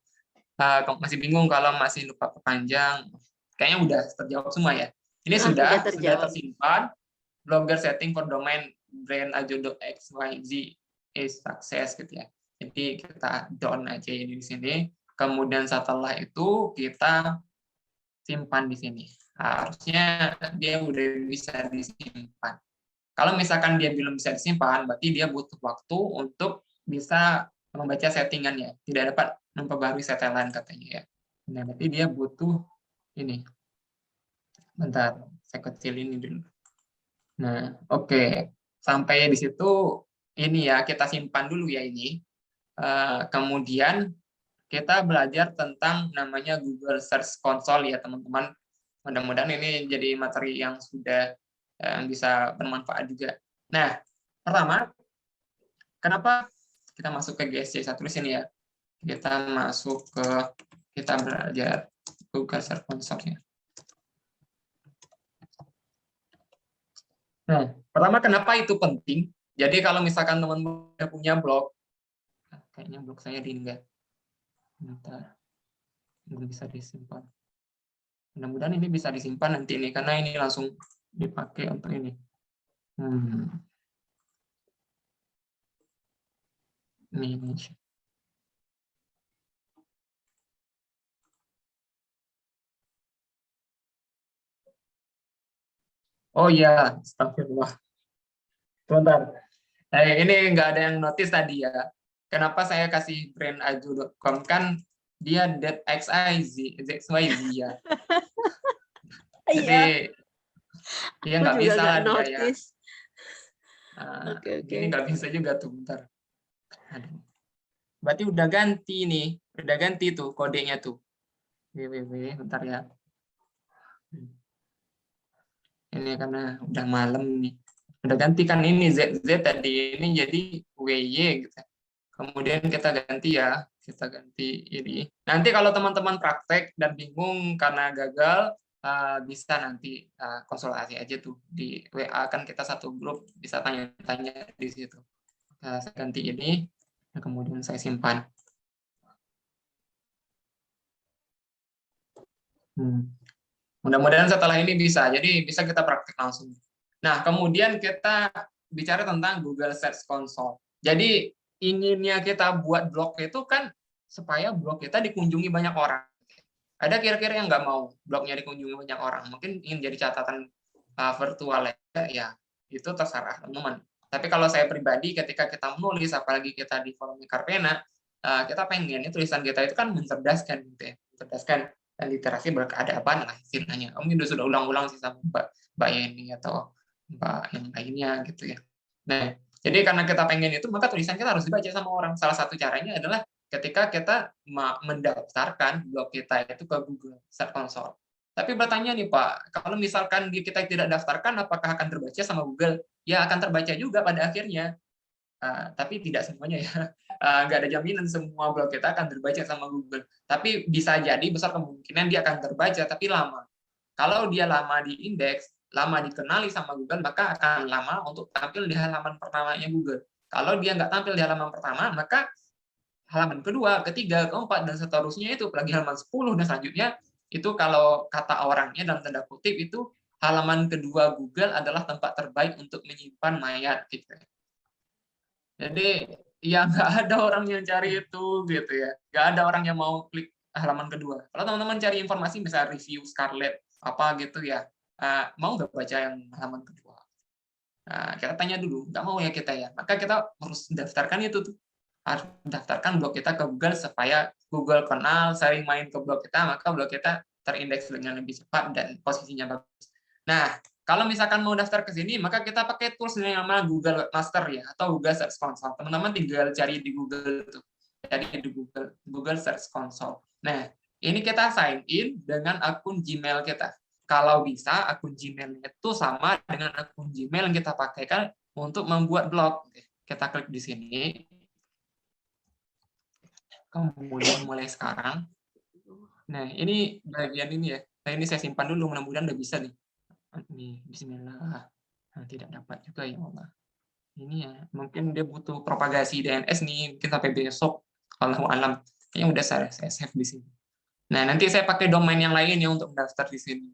Masih bingung kalau masih lupa perpanjang, kayaknya udah terjawab semua ya. Ini sudah tersimpan. Blogger setting for domain brand aju.xyz is success gitu ya. Jadi kita down aja ini di sini. Kemudian setelah itu kita simpan di sini. Harusnya dia udah bisa disimpan. Kalau misalkan dia belum bisa disimpan, berarti dia butuh waktu untuk bisa membaca settingannya. Tidak dapat memperbarui setelan katanya ya. Nah, berarti dia butuh ini. Bentar, saya kecil ini dulu. Nah, oke. Sampai di situ ini ya, kita simpan dulu ya ini. Kemudian kita belajar tentang namanya Google Search Console ya, teman-teman. Mudah-mudahan ini jadi materi yang sudah bisa bermanfaat juga. Nah, pertama, kenapa kita masuk ke GSC1 di sini ya? Kita belajar Google Search Console ya. Nah, pertama kenapa itu penting? Jadi kalau misalkan teman-teman punya blog, kayaknya blog saya di enggak. Bentar. Belum bisa disimpan. Mudah-mudahan ini bisa disimpan nanti ini, karena ini langsung dipakai untuk ini. Ini. Oh ya, astagfirullah. Sebentar. Ini nggak ada yang notice tadi ya. Kenapa saya kasih brandaju.com, kan dia .xyz ya. Iya, Jadi dia aku nggak juga bisa nggak lah dia ya. notice. Nah, Oke, ini oke. nggak bisa juga tuh, bentar. Aduh. Berarti udah ganti nih, udah ganti tuh kodenya tuh. www, bentar ya. Ini karena udah malam nih. Udah ganti kan ini ZZ tadi, ini jadi WY gitu. Kemudian kita ganti ya, kita ganti ini. Nanti kalau teman-teman praktek dan bingung karena gagal, bisa nanti konsultasi aja tuh di WA, kan kita satu grup, bisa tanya-tanya di situ. Saya ganti ini, kemudian saya simpan. Mudah-mudahan setelah ini bisa, jadi bisa kita praktek langsung. Nah, kemudian kita bicara tentang Google Search Console. Jadi inginnya kita buat blog itu kan supaya blog kita dikunjungi banyak orang. Ada kira-kira yang nggak mau blognya dikunjungi banyak orang, mungkin ingin jadi catatan virtual ya, itu terserah teman-teman. Tapi kalau saya pribadi, ketika kita menulis, apalagi kita di forum Karpena, kita pengen tulisan kita itu kan mencerdaskan, gitu ya, mencerdaskan dan literasi berkeadaban lah istilahnya. Om itu sudah ulang-ulang sih sama Mbak Yeni atau Mbak yang lainnya gitu ya. Nah, jadi karena kita pengen itu, maka tulisan kita harus dibaca sama orang. Salah satu caranya adalah ketika kita mendaftarkan blog kita itu ke Google Search Console. Tapi bertanya nih Pak, kalau misalkan kita tidak daftarkan, apakah akan terbaca sama Google? Ya akan terbaca juga pada akhirnya. Tapi tidak semuanya ya. Nggak ada jaminan semua blog kita akan terbaca sama Google. Tapi bisa jadi besar kemungkinan dia akan terbaca, tapi lama. Kalau dia lama di indeks, lama dikenali sama Google, maka akan lama untuk tampil di halaman pertamanya Google. Kalau dia nggak tampil di halaman pertama, maka halaman kedua, ketiga, keempat, dan seterusnya itu, apalagi halaman 10 dan selanjutnya, itu kalau kata orangnya dalam tanda kutip itu halaman kedua Google adalah tempat terbaik untuk menyimpan mayat gitu. Jadi ya nggak ada orang yang cari itu gitu ya, nggak ada orang yang mau klik halaman kedua. Kalau teman-teman cari informasi misalnya review Scarlett apa gitu ya, mau nggak baca yang halaman kedua? Kita tanya dulu, nggak mau ya kita ya, maka kita harus daftarkan itu tuh, harus daftarkan blog kita ke Google supaya Google kenal, sering main ke blog kita, maka blog kita terindeks dengan lebih cepat dan posisinya bagus. Nah, kalau misalkan mau daftar ke sini, maka kita pakai tools yang namanya Google Webmaster ya, atau Google Search Console. Teman-teman tinggal cari di Google tuh, cari di Google Search Console. Nah, ini kita sign in dengan akun Gmail kita. Kalau bisa, akun Gmail itu sama dengan akun Gmail yang kita pakaikan untuk membuat blog. Kita klik di sini. Kemudian mulai sekarang. Nah, ini bagian ini ya. Nah, ini saya simpan dulu, mudah-mudahan udah bisa nih. Nih, bismillah. Nah, tidak dapat juga ya Allah. Ini ya, mungkin dia butuh propagasi DNS nih, mungkin sampai besok. Allahu alam. Kayaknya udah saya save di sini. Nah, nanti saya pakai domain yang lain ya untuk daftar di sini.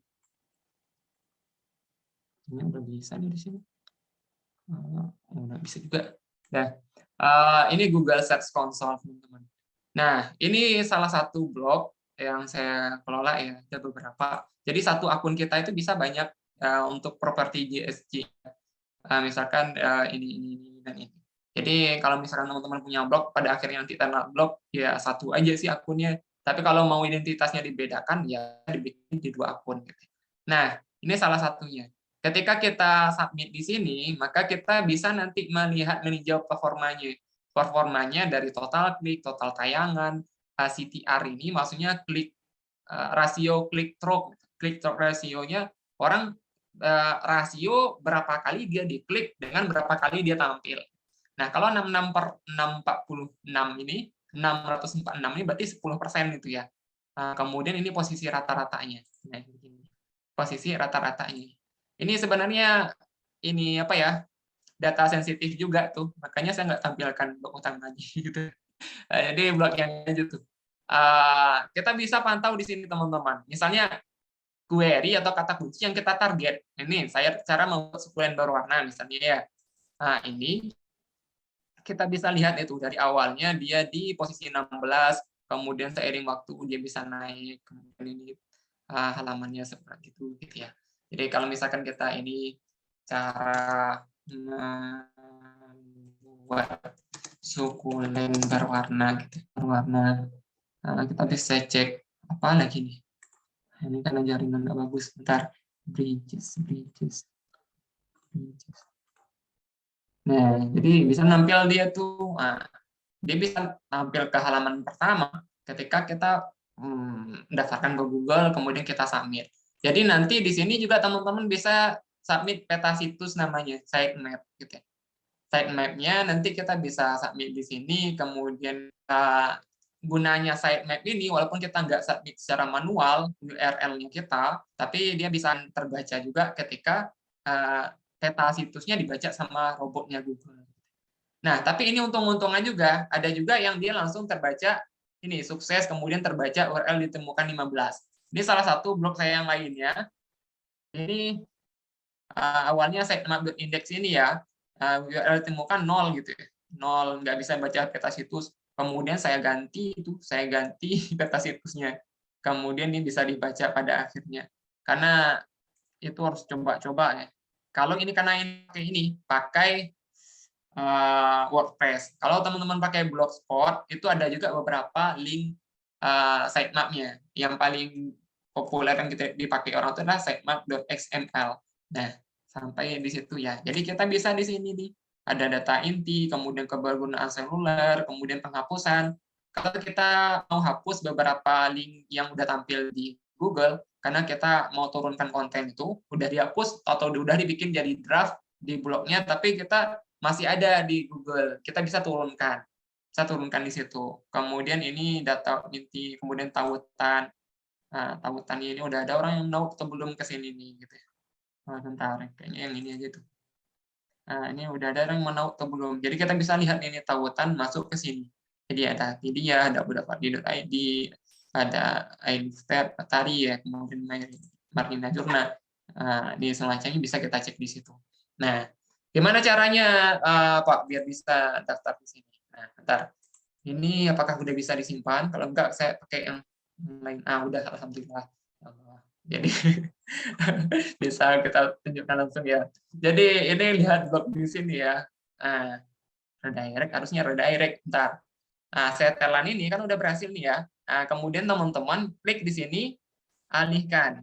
Ini udah bisa nih di sini. Udah bisa juga. Nah, ini Google Search Console, teman-teman. Nah, ini salah satu blog yang saya kelola ya, ada beberapa. Jadi satu akun kita itu bisa banyak untuk properti JSG. Misalkan ini dan ini. Jadi kalau misalkan teman-teman punya blog, pada akhirnya nanti tanah blog ya satu aja sih akunnya. Tapi kalau mau identitasnya dibedakan ya dibikin di 2 akun. Nah, ini salah satunya. Ketika kita submit di sini, maka kita bisa nanti melihat meninjau performanya. Performanya dari total klik, total tayangan, CTR ini maksudnya rasio click through rasionya orang rasio berapa kali dia diklik dengan berapa kali dia tampil. Nah, kalau 66/646 ini, 646 ini berarti 10% itu ya. Kemudian ini posisi rata-ratanya. Nah, posisi rata-ratanya. Ini sebenarnya ini apa ya? Data sensitif juga tuh. Makanya saya nggak tampilkan blok utama lagi gitu. Jadi blok yang aja tuh. Kita bisa pantau di sini teman-teman. Misalnya query atau kata kunci yang kita target. Ini saya cara membuat sukulen berwarna misalnya ya. Nah, ini kita bisa lihat itu dari awalnya dia di posisi 16, kemudian seiring waktu dia bisa naik, kemudian ini halamannya seperti itu gitu ya. Jadi kalau misalkan kita ini cara buat sukulen berwarna gitu, berwarna. Kita bisa cek apa lagi nih. Ini karena jaringan nggak bagus. Bentar, bridges. Nah, jadi bisa nampil dia tuh. Dia bisa tampil ke halaman pertama ketika kita mendaftarkan ke Google, kemudian kita submit. Jadi nanti di sini juga teman-teman bisa submit peta situs namanya sitemap gitu ya. Sitemap-nya nanti kita bisa submit di sini, kemudian gunanya sitemap ini walaupun kita nggak submit secara manual URL-nya kita, tapi dia bisa terbaca juga ketika peta situsnya dibaca sama robotnya Google. Nah, tapi ini untung-untungan juga, ada juga yang dia langsung terbaca ini sukses, kemudian terbaca URL ditemukan 15. Ini salah satu blog saya yang lainnya. Ini awalnya sitemap.index ini ya, URL ditemukan 0 gitu ya. 0, nggak bisa baca peta situs. Kemudian saya ganti peta situsnya. Kemudian ini bisa dibaca pada akhirnya. Karena itu harus coba-coba ya. Kalau ini karena ini pakai WordPress. Kalau teman-teman pakai Blogspot, itu ada juga beberapa link sitemap-nya. Yang paling populer yang kita dipakai orang itu adalah sitemap.xml. Nah, sampai di situ ya. Jadi kita bisa di sini nih. Ada data inti, kemudian kebergunaan seluler, kemudian penghapusan. Kalau kita mau hapus beberapa link yang udah tampil di Google, karena kita mau turunkan konten itu, udah dihapus atau udah dibikin jadi draft di blognya, tapi kita masih ada di Google, kita bisa turunkan di situ. Kemudian ini data inti, kemudian tautan. Nah, tautan ini udah ada orang yang tahu atau belum ke sini nih gitu ya. Bentar, kayaknya yang ini aja tuh. Nah, ini udah ada orang yang mau atau belum. Jadi kita bisa lihat ini tautan masuk ke sini. Jadi ada Tidia, ada budapati.id, ada iLiveTab, Atari ya, kemudian Marlina Jurna. Ini semacamnya bisa kita cek di situ. Nah, gimana caranya Pak biar bisa daftar di sini? Nah, bentar. Ini apakah udah bisa disimpan? Kalau enggak, saya pakai yang lain. Udah, alhamdulillah. Jadi bisa kita tunjukkan langsung ya. Jadi ini lihat blog di sini ya. Redirect, harusnya redirect. Bentar. Setelan ini kan udah berhasil nih ya. Kemudian teman-teman klik di sini, alihkan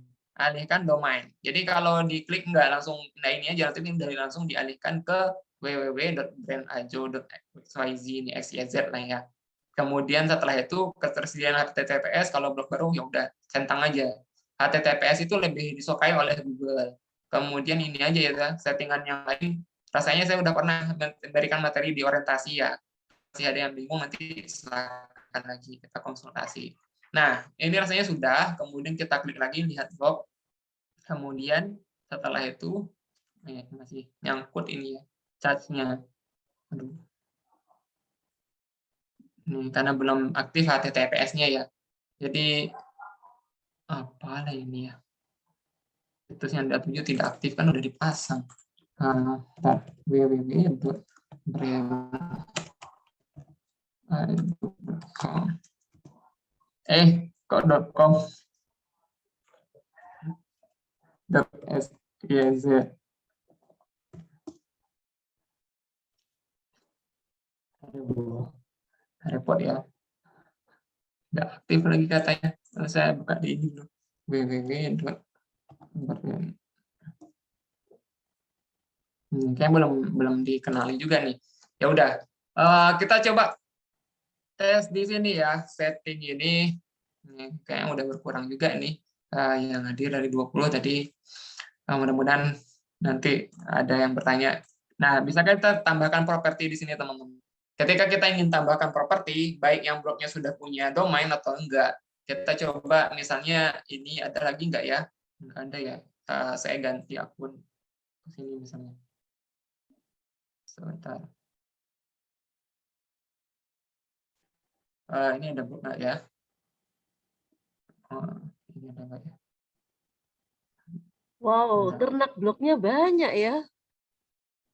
domain. Jadi kalau diklik nggak langsung, nah ini aja, nanti dari langsung dialihkan ke www.brandajo.xyz ini xyz lah ya. Kemudian setelah itu ketersediaan HTTPS, kalau blog baru ya udah centang aja. HTTPS itu lebih disukai oleh Google. Kemudian ini aja ya, settingan yang lain. Rasanya saya udah pernah memberikan materi di orientasi ya. Masih ada yang bingung, nanti silakan lagi kita konsultasi. Nah, ini rasanya sudah, kemudian kita klik lagi, lihat blog. Kemudian setelah itu, masih nyangkut ini ya, charge-nya. Aduh. Karena belum aktif HTTPS-nya ya. Jadi, apalah ini ya. Situs yang dituju tidak aktif, kan udah dipasang. www.brand.com. Kok .com? .syz. Repot ya. Nggak aktif lagi katanya. Kalau saya buka di ini dulu. www.brand. Kayaknya belum dikenali juga nih. Ya udah, kita coba tes di sini ya. Setting ini kayaknya udah berkurang juga nih. Yang hadir dari 20 tadi. Mudah-mudahan nanti ada yang bertanya. Nah, bisa kita tambahkan properti di sini, teman-teman. Ketika kita ingin tambahkan properti, baik yang blognya sudah punya domain atau enggak, kita coba misalnya ini ada lagi enggak ya? Enggak ada ya. Saya ganti akun ke sini misalnya. Sebentar. Ini ada blog enggak ya? Ini ada enggak ya? Wow, ternak blognya banyak ya.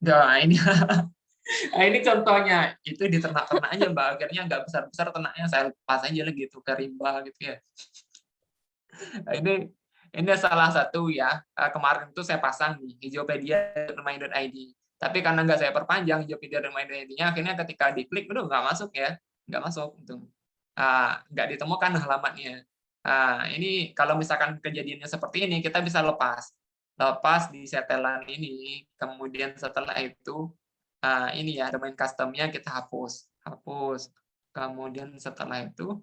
Nah, ini ini contohnya, itu di ternak-ternaknya Mbak, akhirnya nggak besar-besar ternaknya, saya lepas aja lah gitu ke rimba gitu ya. Ini salah satu ya, kemarin itu saya pasang di hijaupedia.my.id. Tapi karena nggak saya perpanjang Jupyter Reminder ID-nya, akhirnya ketika diklik, udah nggak masuk ya, nggak masuk. Gitu. Nggak ditemukan halamannya. Ini kalau misalkan kejadiannya seperti ini, kita bisa lepas di setelan ini, kemudian setelah itu ini ya domain custom-nya kita hapus, kemudian setelah itu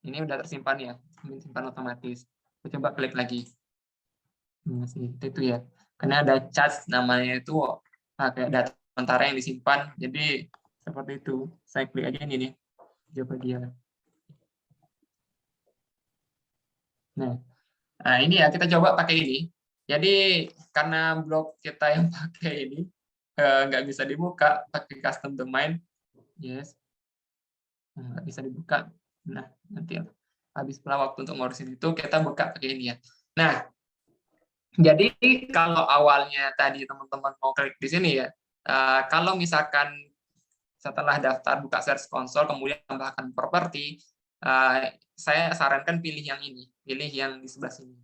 ini udah tersimpan ya, simpan otomatis. Kita coba klik lagi, masih itu ya, karena ada charge namanya itu kayak data sementara yang disimpan, jadi seperti itu. Saya klik aja ini nih, coba dia. Nah ini ya, kita coba pakai ini. Jadi karena blok kita yang pakai ini nggak bisa dibuka pakai custom domain, yes, nggak bisa dibuka. Nah nanti habis waktu untuk ngurusin itu kita buka pakai ini ya. Nah jadi kalau awalnya tadi teman-teman mau klik di sini ya, kalau misalkan setelah daftar buka Search Console kemudian tambahkan properti, saya sarankan pilih yang ini, pilih yang di sebelah sini.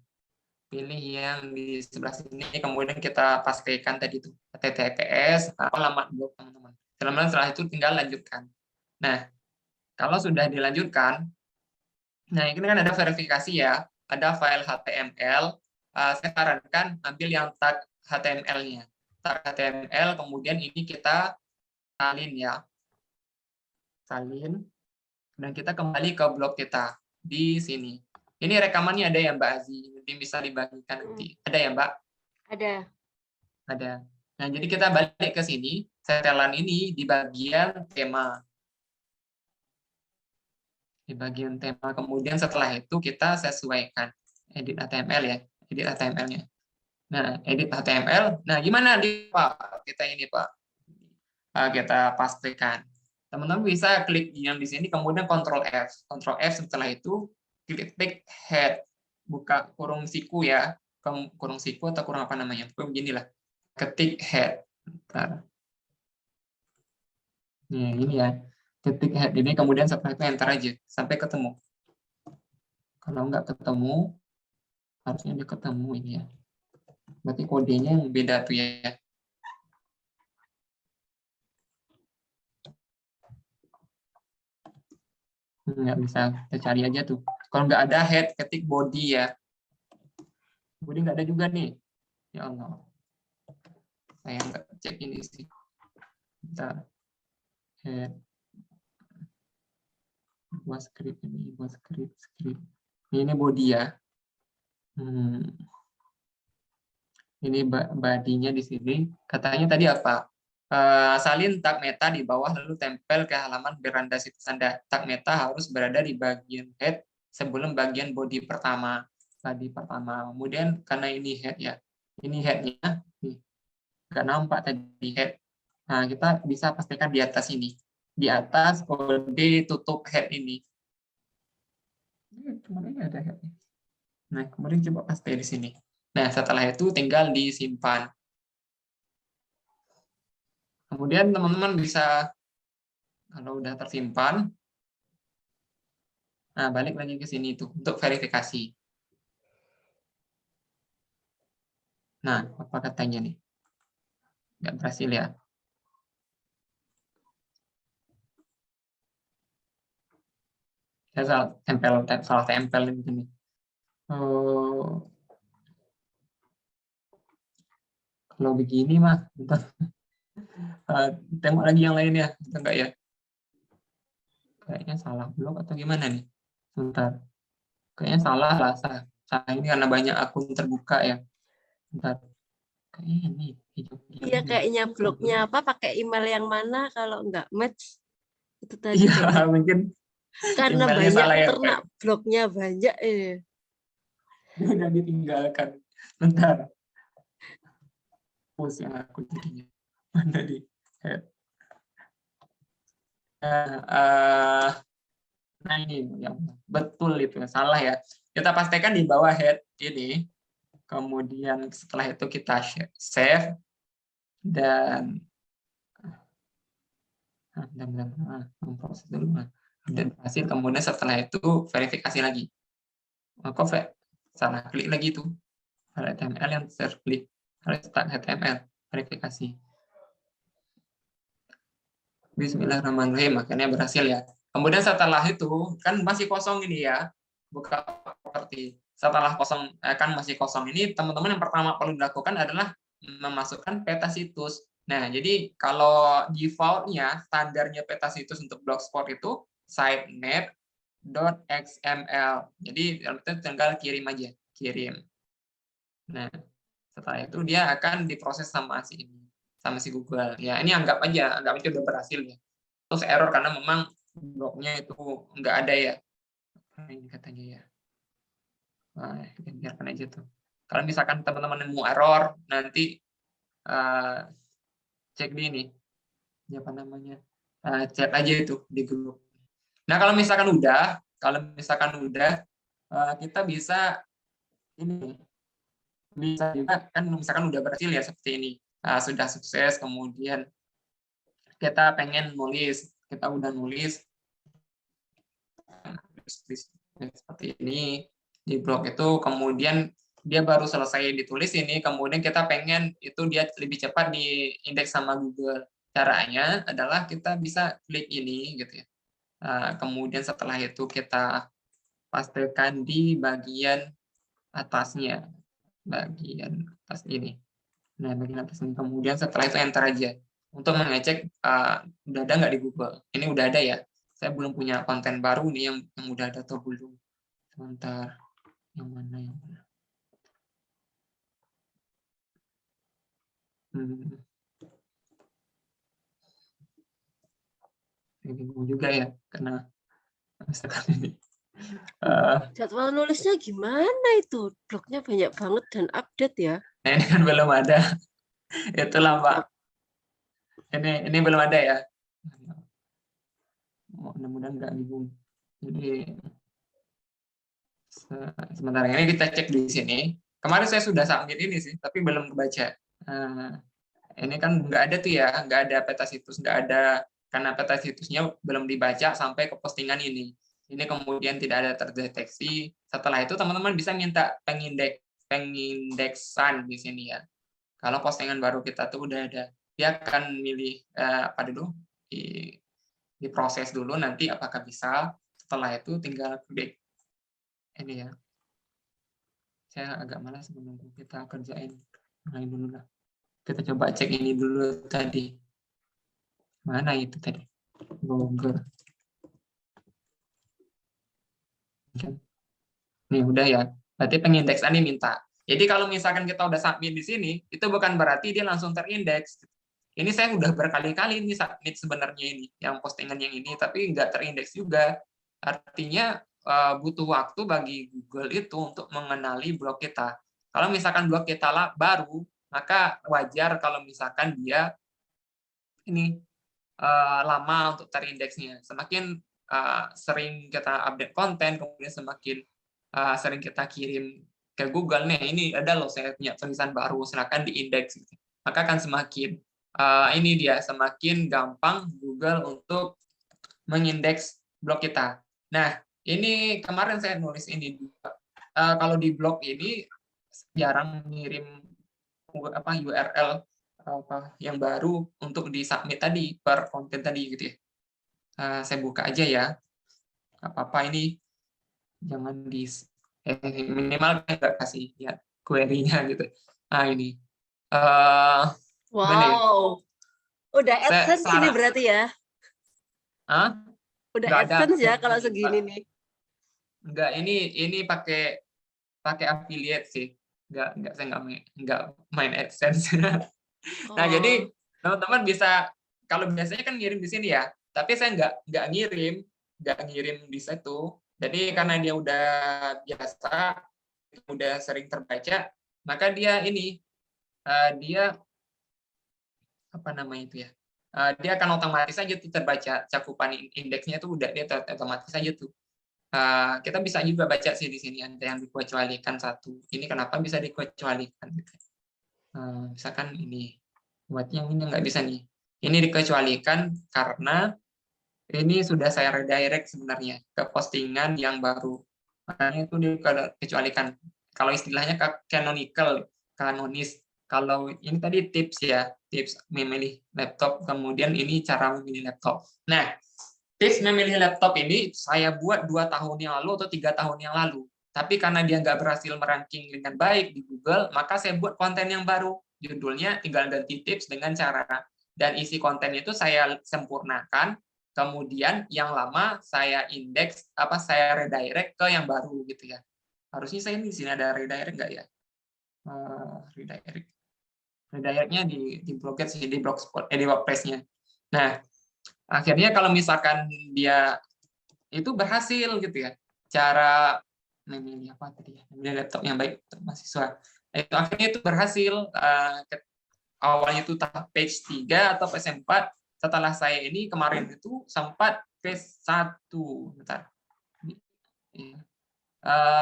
Pilih yang di sebelah sini, kemudian kita pastikan tadi itu https alamat blog teman-teman. Setelah itu tinggal lanjutkan. Nah, kalau sudah dilanjutkan, nah ini kan ada verifikasi ya, ada file HTML. Saya sarankan ambil yang tag HTML-nya. Tag HTML, kemudian ini kita salin ya, salin, dan kita kembali ke blog kita di sini. Ini rekamannya ada ya Mbak Azi, nanti bisa dibagikan nanti. Ada ya Mbak? Ada. Nah, jadi kita balik ke sini, setelan ini di bagian tema. Di bagian tema, kemudian setelah itu kita sesuaikan. Edit HTML ya, edit HTML-nya. Nah, edit HTML, nah gimana Pak? Kita ini Pak, kita pastikan. Teman-teman bisa klik yang di sini, kemudian Ctrl F. Ctrl F setelah itu, klik head, buka kurung siku ya, kurung siku atau kurung apa namanya, beginilah, ketik head. Bentar. Nih, ini ya, ketik head ini, kemudian setelah itu enter aja sampai ketemu. Kalau nggak ketemu, harusnya dia ketemu ini ya. Berarti kodenya yang beda tuh ya. Nggak bisa, kita cari aja tuh. Kalau nggak ada head, ketik body ya. Body nggak ada juga nih. Ya Allah. Saya nggak cek ini sih. Bentar. Head. Buat script ini, buat script. Ini body ya. Ini body-nya di sini. Katanya tadi apa? Salin tag meta di bawah lalu tempel ke halaman beranda situs Anda. Tag meta harus berada di bagian head sebelum bagian body pertama. Kemudian karena ini head ya. Ini head-nya nih. Nggak nampak tadi head. Nah, kita bisa pastikan di atas ini. Di atas kode tutup head ini. Kemarin ada head. Nah, kemudian coba paste di sini. Nah, setelah itu tinggal disimpan. Kemudian teman-teman bisa, kalau udah tersimpan, nah balik lagi ke sini tuh untuk verifikasi. Nah, apa katanya nih? Nggak berhasil ya. Saya salah tempel di sini. Kalau begini mah, tengok lagi yang lainnya, enggak ya? Kayaknya salah blok atau gimana nih? Bentar. Kayaknya salah lah. Salah ini karena banyak akun terbuka ya. Bentar. Kayaknya ini. Iya, kayaknya blognya apa? Pakai email yang mana kalau nggak match? Itu tadi. Iya, mungkin. Karena banyak ya, ternak blognya banyak. Udah ditinggalkan. Bentar. Post yang aku jadinya. Mana di head. Nah ini yang betul itu salah ya. Kita pastikan di bawah head ini. Kemudian setelah itu kita save dan memproses dulu. Dan hasil kemudian setelah itu verifikasi lagi. Kok salah klik lagi itu. HTML yang terklik harus start HTML. verifikasi. Bismillahirrahmanirrahim, akhirnya berhasil ya. Kemudian setelah itu kan masih kosong ini ya, buka properti. Setelah kosong kan masih kosong ini, teman-teman yang pertama perlu dilakukan adalah memasukkan peta situs. Nah, jadi kalau default-nya standarnya peta situs untuk Blogspot itu sitenet.xml. Jadi itu tinggal kirim aja, kirim. Nah, setelah itu dia akan diproses sama si Google. Ya, ini anggap aja udah berhasil ya. Terus error karena memang blognya itu nggak ada ya. Nah, ini katanya ya. Nah, biarkan aja tuh. Kalau misalkan teman-teman nemu error, nanti cek di ini. Apa namanya? Chat aja itu di grup. Nah, kalau misalkan udah, kita bisa ini bisa juga kan misalkan udah berhasil ya seperti ini. Sudah sukses, kemudian kita pengen nulis, kita udah nulis seperti ini di blog itu, kemudian dia baru selesai ditulis ini, kemudian kita pengen itu dia lebih cepat di indeks sama Google. Caranya adalah kita bisa klik ini gitu ya. Kemudian setelah itu kita pastekan di bagian atasnya, bagian atas ini. Nah, bagian atas ini. Kemudian setelah itu enter aja untuk mengecek udah ada nggak di Google. Ini udah ada ya. Saya belum punya konten baru nih yang udah ada atau belum. Sebentar, yang mana? Ini bingung juga ya, karena misalkan ini. Jadwal nulisnya gimana itu? Blognya banyak banget dan update ya. Nah, ini kan belum ada. Itulah Pak. Ini belum ada ya. Mudah-mudahan nggak bingung. Jadi sementara ini kita cek di sini. Kemarin saya sudah submit ini sih, tapi belum kebaca. Ini kan nggak ada tuh ya, nggak ada peta situs, nggak ada, karena peta situsnya belum dibaca sampai ke postingan ini. Ini kemudian tidak ada terdeteksi. Setelah itu teman-teman bisa minta pengindeksan di sini ya. Kalau postingan baru kita tuh udah ada, dia akan milih apa dulu, diproses dulu nanti apakah bisa. Setelah itu tinggal klik ini ya. Saya agak malas menunggu, kita kerjain lain dulu lah. Kita coba cek ini dulu tadi. Mana itu tadi? Google. Nih udah ya. Berarti pengindeksan ini minta. Jadi kalau misalkan kita udah submit di sini, itu bukan berarti dia langsung terindeks. Ini saya udah berkali-kali ini submit sebenarnya ini, yang postingan yang ini, tapi nggak terindeks juga. Artinya butuh waktu bagi Google itu untuk mengenali blog kita. Kalau misalkan blog kita baru, maka wajar kalau misalkan dia ini lama untuk terindeksnya. Semakin sering kita update konten, kemudian semakin sering kita kirim ke Google, nih ini ada loh saya punya tulisan baru, silakan diindeks. Maka akan semakin ini dia semakin gampang Google untuk mengindeks blog kita. Nah, ini kemarin saya nulis ini juga. Kalau di blog ini jarang ngirim URL yang baru untuk disubmit tadi per konten tadi gitu ya. Saya buka aja ya. Apa-apa ini jangan di minimal nggak kasih ya query-nya gitu. Nah ini. Wow. Udah AdSense ini berarti ya? Udah AdSense ya kalau segini nih. Enggak, ini pakai affiliate sih. Enggak saya enggak main AdSense. Nah, jadi teman-teman bisa, kalau biasanya kan ngirim di sini ya, tapi saya nggak ngirim di situ. Jadi karena dia udah biasa, udah sering terbaca, maka dia ini dia apa namanya itu ya? Dia akan otomatis aja tuh terbaca, cakupan indeksnya tuh udah dia otomatis aja tuh. Kita bisa juga baca sih di sini ada yang dikecualikan satu. Ini kenapa bisa dikecualikan? Misalkan ini. Buat yang ini nggak bisa nih. Ini dikecualikan karena ini sudah saya redirect sebenarnya ke postingan yang baru. Makanya itu dikecualikan. Kalau istilahnya canonical, kanonis. Kalau ini tadi tips ya, tips memilih laptop, kemudian ini cara memilih laptop. Nah, tips memilih laptop ini saya buat 2 tahun yang lalu atau 3 tahun yang lalu. Tapi karena dia nggak berhasil meranking dengan baik di Google, maka saya buat konten yang baru. Judulnya tinggal ganti tips dengan cara. Dan isi konten itu saya sempurnakan, kemudian yang lama saya indeks, saya redirect ke yang baru gitu ya. Harusnya saya di sini ada redirect nggak ya? Redirectnya di blogger sih, di blogspot, di WordPress-nya. Nah, akhirnya kalau misalkan dia itu berhasil gitu ya, cara memilih apa tadi ya, memilih laptop yang baik untuk mahasiswa. Itu akhirnya itu berhasil. Awalnya itu tahap page 3 atau page 4. Setelah saya ini kemarin itu sempat page 1. Bentar.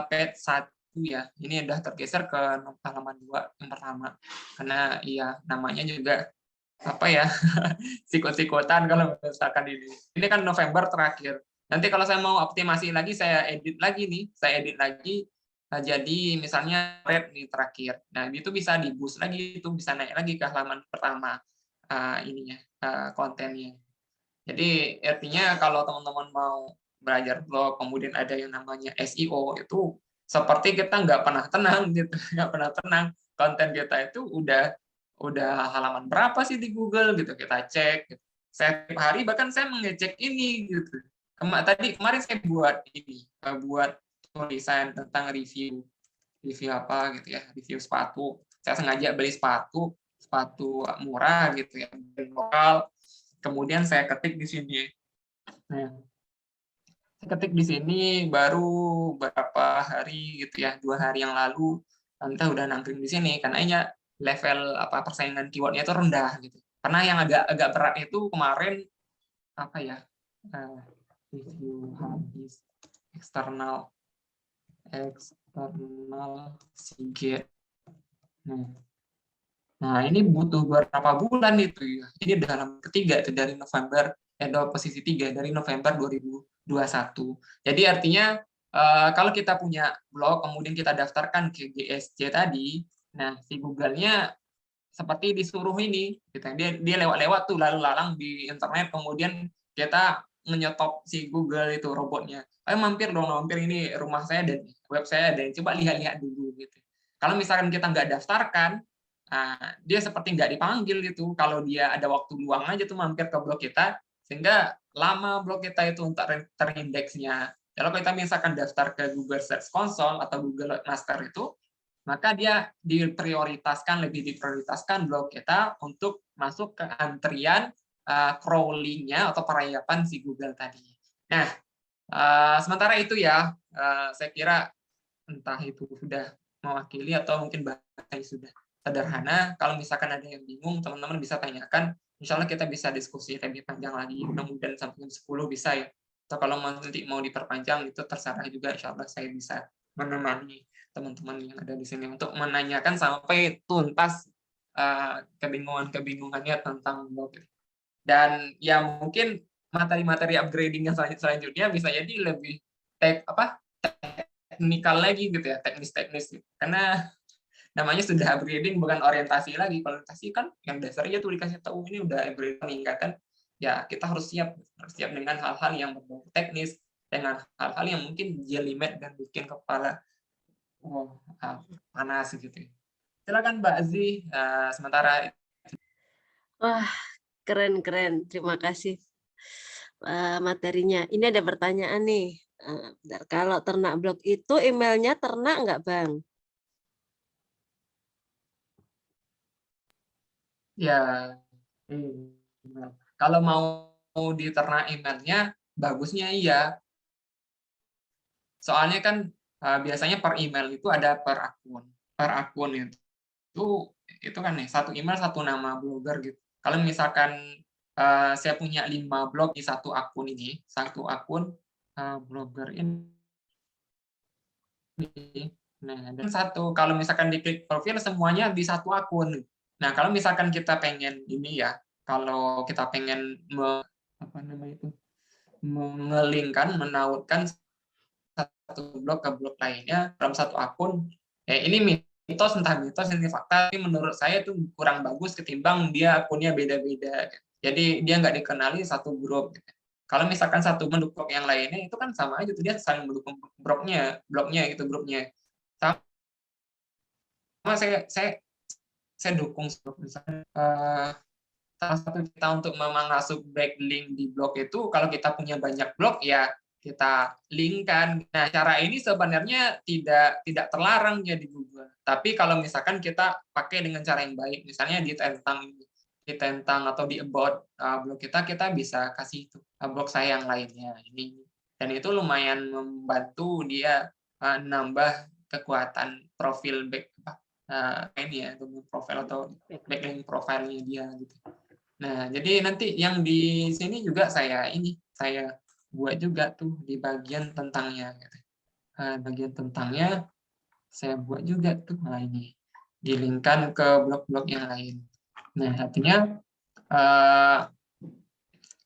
Page 1 ya, ini udah tergeser ke halaman 2 yang pertama, karena ya namanya juga apa ya, sikut-sikutan kalau misalkan ini kan November terakhir. Nanti kalau saya mau optimasi lagi, saya edit lagi jadi misalnya red nih terakhir. Nah itu bisa di boost lagi, itu bisa naik lagi ke halaman pertama kontennya. Jadi artinya kalau teman-teman mau belajar blog, kemudian ada yang namanya SEO, itu seperti kita nggak pernah tenang gitu, nggak pernah tenang. Konten kita itu udah halaman berapa sih di Google gitu, kita cek. Gitu. Setiap hari bahkan saya mengecek ini gitu. Kemarin saya buat tulisan tentang review apa gitu ya, review sepatu. Saya sengaja beli sepatu murah gitu ya, lokal. Kemudian saya ketik di sini. Nah, saya ketik di sini baru beberapa hari gitu ya, 2 hari yang lalu, entah udah nangkring di sini karena level persaingan keywordnya itu rendah gitu. Karena yang agak berat itu kemarin review habis eksternal Seagate. Nah, ini butuh beberapa bulan itu ya. Ini dalam ketiga itu dari November, posisi 3 dari November 2021. Jadi artinya kalau kita punya blog, kemudian kita daftarkan ke GSC tadi, nah si Google-nya seperti disuruh ini, gitu. Dia lewat-lewat tuh lalu lalang di internet, kemudian kita menyetop si Google itu robotnya. Ayo mampir ini rumah saya dan web saya dan coba lihat-lihat dulu gitu. Kalau misalkan kita nggak daftarkan, dia seperti nggak dipanggil gitu. Kalau dia ada waktu luang aja tuh mampir ke blog kita, sehingga lama blog kita itu untuk terindeksnya. Kalau kita misalkan daftar ke Google Search Console atau Google Master itu, maka dia lebih diprioritaskan blog kita untuk masuk ke antrian crawling-nya atau perayapan si Google tadi. Nah, sementara itu ya, saya kira entah itu sudah mewakili atau mungkin bahasanya sudah sederhana. Kalau misalkan ada yang bingung, teman-teman bisa tanyakan. Insya Allah kita bisa diskusi lebih panjang lagi, mudah-mudahan sampai 10 bisa ya. Atau kalau nanti mau diperpanjang, itu terserah juga, insya Allah saya bisa menemani teman-teman yang ada di sini untuk menanyakan sampai tuntas kebingungannya tentang blog. Dan ya mungkin materi-materi upgrading yang selanjutnya bisa jadi lebih teknikal lagi gitu ya, teknis-teknis gitu. Karena namanya sudah upgrading, bukan orientasi lagi. Kalau orientasi kan yang dasarnya tuh dikasih tahu ini udah upgrade meningkatkan, ya kita harus siap dengan hal-hal yang berbau teknis, dengan hal-hal yang mungkin jelimet dan bikin kepala panas gitu. Silakan Mbak Aziz, sementara. Wah, keren. Terima kasih materinya. Ini ada pertanyaan nih. Kalau ternak blog itu emailnya ternak nggak, Bang? Ya, kalau mau diternak emailnya, bagusnya iya. Soalnya kan biasanya per email itu ada per akun. Per akun itu kan nih, satu email satu nama blogger gitu. Kalau misalkan saya punya 5 blog di satu akun ini, satu akun blogger ini. Nah, dan kalau misalkan diklik profil semuanya di satu akun. Nah, kalau misalkan kita pengen ini ya, kalau kita pengen mengelingkan, menautkan satu blog ke blog lainnya dalam satu akun, ya ini entah mitos, ini fakta, tapi menurut saya itu kurang bagus ketimbang dia akunnya beda-beda. Jadi dia nggak dikenali satu grup. Kalau misalkan satu mendukung yang lainnya, itu kan sama aja tuh, dia saling mendukung blognya gitu, grupnya. Sama saya dukung misalnya salah satu kita untuk memasuk backlink di blog itu, kalau kita punya banyak blog ya kita linkkan. Nah, cara ini sebenarnya tidak terlarang ya di Google. Tapi kalau misalkan kita pakai dengan cara yang baik, misalnya di tentang atau di about blog kita bisa kasih itu blog saya yang lainnya ini. Dan itu lumayan membantu dia nambah kekuatan profil ini ya, profil atau backlink profilnya dia gitu. Nah, jadi nanti yang di sini juga saya buat juga tuh di bagian tentangnya. Bagian tentangnya saya buat juga tuh. Nah, ini dilingkan ke blog-blog yang lain. Nah, artinya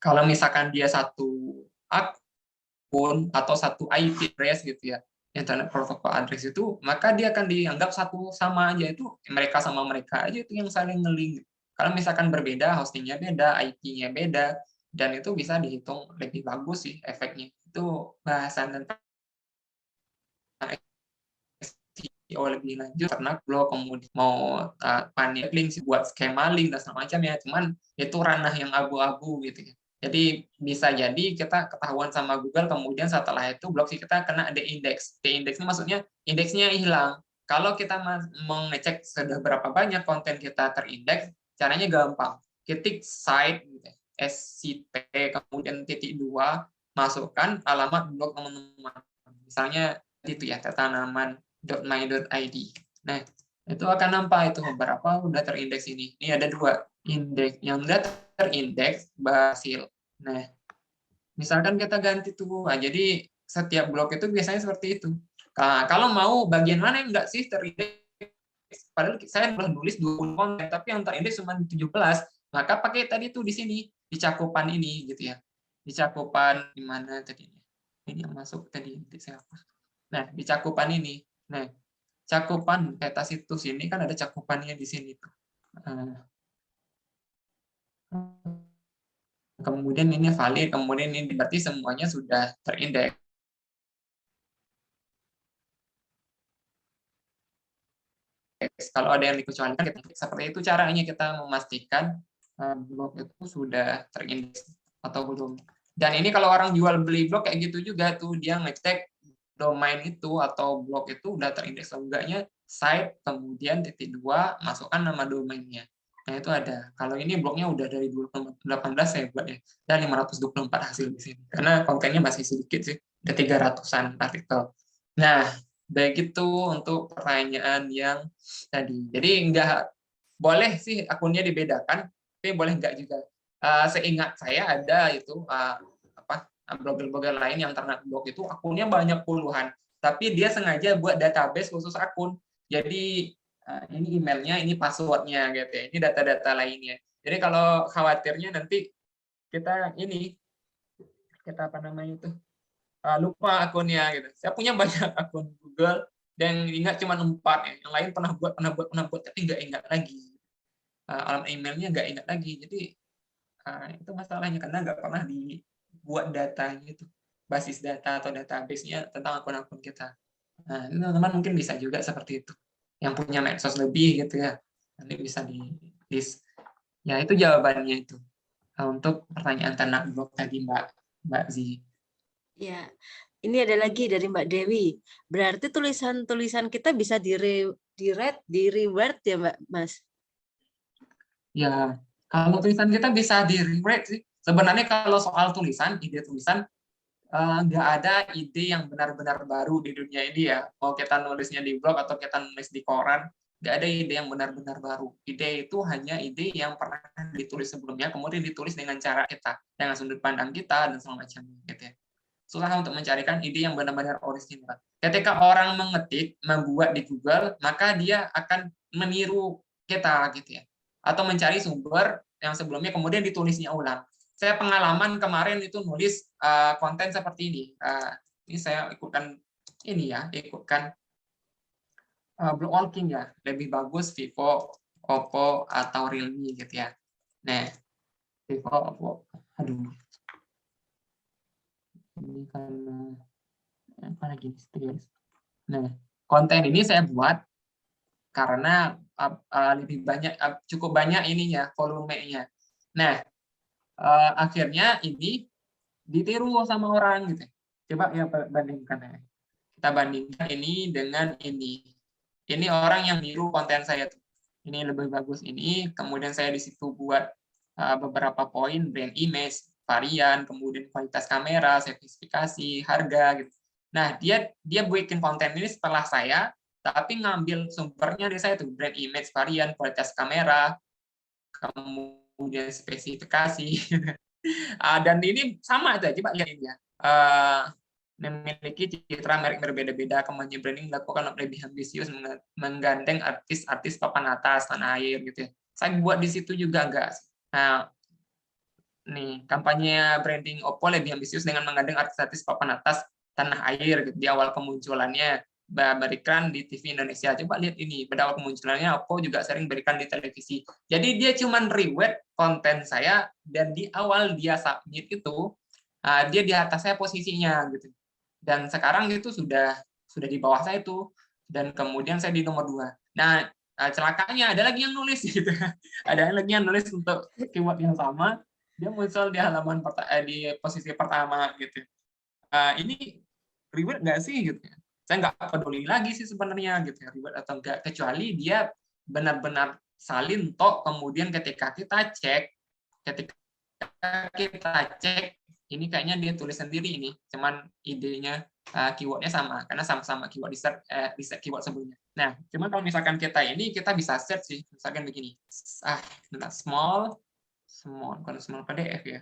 kalau misalkan dia satu akun atau satu IP address gitu ya, internet protocol address itu, maka dia akan dianggap satu sama aja, itu mereka sama mereka aja itu yang saling nge-link. Kalau misalkan berbeda, hostingnya beda, IP-nya beda, dan itu bisa dihitung lebih bagus sih efeknya. Itu bahasan tentang SEO lebih lanjut, karena blog kemudian mau panik link, buat skema link dan segala macam ya, cuman itu ranah yang abu-abu gitu ya. Jadi bisa jadi kita ketahuan sama Google, kemudian setelah itu blog kita kena de-index. De-index ini maksudnya indeksnya hilang. Kalau kita mau ngecek sudah berapa banyak konten kita terindeks, caranya gampang. Ketik site, SCP, kemudian .2, masukkan alamat blog teman-teman. Misalnya itu ya, tanaman.my.id. Nah, itu akan nampak itu berapa udah terindeks ini. Ini ada 2 indeks. Yang udah terindeks berhasil. Nah, misalkan kita ganti tuh. Nah, jadi setiap blog itu biasanya seperti itu. Nah, kalau mau bagian mana yang enggak sih terindeks, padahal saya udah nulis 20 konten, tapi yang terindeks cuma 17, maka pakai tadi tuh di sini, di cakupan ini gitu ya. Di cakupan di mana tadi? Ini yang masuk tadi, saya hapus. Nah, di cakupan ini. Nah, cakupan peta situs ini kan ada cakupannya di sini tuh. Kemudian ini valid, kemudian ini berarti semuanya sudah terindeks. Kalau ada yang dikecualikan, seperti itu caranya kita memastikan blog itu sudah terindeks atau belum. Dan ini kalau orang jual beli blog kayak gitu juga tuh, dia ngecek domain itu atau blog itu udah terindeks atau enggaknya, site kemudian .2, masukkan nama domainnya. Nah, itu ada. Kalau ini blognya udah dari 2018 saya buat ya, dan 524 hasil di sini. Karena kontennya masih sedikit sih, udah 300-an artikel. Nah, baik itu untuk pertanyaan yang tadi. Jadi enggak boleh sih akunnya dibedakan, tapi boleh enggak juga. Seingat saya ada itu blogger-blogger lain yang ternak blog itu akunnya banyak puluhan, tapi dia sengaja buat database khusus akun. Jadi ini emailnya, ini passwordnya gitu ya, ini data-data lainnya. Jadi kalau khawatirnya nanti kita lupa akunnya gitu. Saya punya banyak akun Google dan ingat cuma 4 ya. Yang lain pernah buat tapi nggak ingat lagi. Alamat emailnya nggak ingat lagi. Jadi itu masalahnya karena nggak pernah dibuat datanya itu, basis data atau database-nya tentang akun-akun kita. Nah, teman-teman mungkin bisa juga seperti itu. Yang punya medsos lebih gitu ya. Nanti bisa di list. Ya, itu jawabannya itu. Untuk pertanyaan ternak blog tadi Mbak Zi. Ya, ini ada lagi dari Mbak Dewi. Berarti tulisan-tulisan kita bisa di-reward ya, Mas? Ya, kalau tulisan kita bisa di-reward sih. Sebenarnya kalau soal tulisan, ide tulisan, nggak ada ide yang benar-benar baru di dunia ini ya. Mau kita nulisnya di blog atau kita nulis di koran, nggak ada ide yang benar-benar baru. Ide itu hanya ide yang pernah ditulis sebelumnya, kemudian ditulis dengan cara kita, dengan sudut pandang kita, dan segala macam gitu ya. Susah untuk mencarikan ide yang benar-benar orisinal. Ketika orang membuat di Google, maka dia akan meniru kita gitu ya. Atau mencari sumber yang sebelumnya kemudian ditulisnya ulang. Saya pengalaman kemarin itu nulis konten seperti ini. Ini saya ikutkan blog walking ya, lebih bagus Vivo, Oppo atau Realme gitu ya. Nah, Vivo, Oppo, aduh, ini karena apa lagi nih? Nah, konten ini saya buat karena lebih banyak, cukup banyak ininya, volumenya. Nah, akhirnya ini ditiru sama orang gitu. Coba ya bandingkan ya. Kita bandingkan ini dengan ini. Ini orang yang niru konten saya tuh. Ini lebih bagus ini. Kemudian saya di situ buat beberapa poin, brand image, varian, kemudian kualitas kamera, spesifikasi, harga gitu. Nah, dia bikin konten ini setelah saya, tapi ngambil sumbernya dari saya tuh, brand image, varian, kualitas kamera, kemudian spesifikasi. Dan ini sama aja, coba lihat ini ya. Memiliki citra merek berbeda-beda, kemudian branding dilakukan lebih ambisius, menggandeng artis-artis papan atas tanah air gitu ya. Saya buat di situ juga enggak. Nah, nih kampanye branding Oppo lebih ambisius dengan menggandeng artis-artis papan atas tanah air gitu, di awal kemunculannya berikan di TV Indonesia. Coba lihat ini, pada awal kemunculannya Oppo juga sering berikan di televisi. Jadi dia cuman reward konten saya, dan di awal dia submit itu dia di atas saya posisinya gitu. Dan sekarang itu sudah di bawah saya itu, dan kemudian saya di nomor 2. Nah, celakanya ada lagi yang nulis gitu. Ada lagi yang nulis untuk keyword yang sama, dia muncul di halaman di posisi pertama gitu. Ini reward nggak sih gitu? Saya nggak peduli lagi sih sebenarnya gitu, reward atau enggak, kecuali dia benar-benar salin tok. Kemudian ketika kita cek ini kayaknya dia tulis sendiri ini, cuman idenya keywordnya sama karena sama-sama keyword riset keyword sebelumnya. Nah, cuman kalau misalkan kita bisa search sih, misalkan begini, small bukan small PDF ya,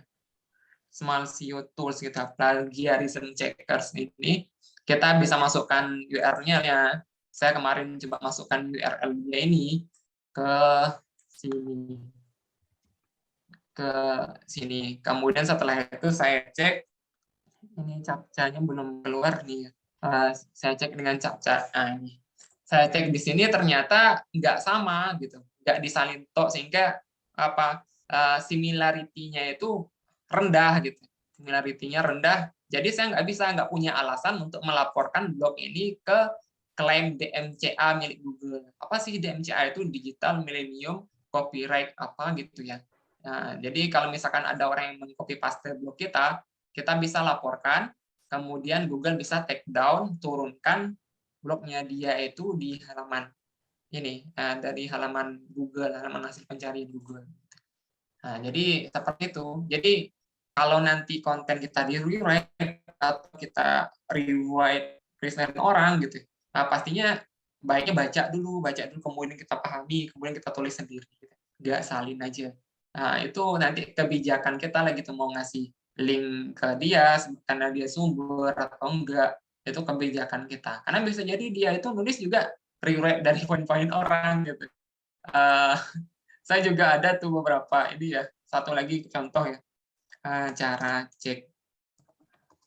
small SEO tools kita, plagiarism checkers ini kita bisa masukkan URL-nya ya. Saya kemarin coba masukkan URL dia ini ke sini. Kemudian setelah itu saya cek, ini captcha-nya belum keluar nih. Saya cek dengan captcha. Nah, ini. Saya cek di sini ternyata nggak sama gitu, nggak disalin tok, sehingga similarity-nya itu rendah gitu. Similarity-nya rendah. Jadi saya nggak punya alasan untuk melaporkan blog ini ke klaim DMCA milik Google. Apa sih DMCA itu? Digital Millennium Copyright apa gitu ya. Nah, jadi kalau misalkan ada orang yang meng-copy paste blog kita bisa laporkan, kemudian Google bisa take down, turunkan blognya dia itu di halaman ini, dari halaman Google, halaman hasil pencarian Google. Nah, jadi seperti itu. Jadi kalau nanti konten kita di rewrite atau kita rewrite orang gitu, pastinya baiknya baca dulu, kemudian kita pahami, kemudian kita tulis sendiri. Nggak salin aja. Nah, itu nanti kebijakan kita lagi tuh mau ngasih link ke dia karena dia sumber atau enggak, itu kebijakan kita. Karena bisa jadi dia itu nulis juga rewrite dari poin-poin orang gitu. Saya juga ada tuh beberapa ini ya. Satu lagi contoh ya, cara cek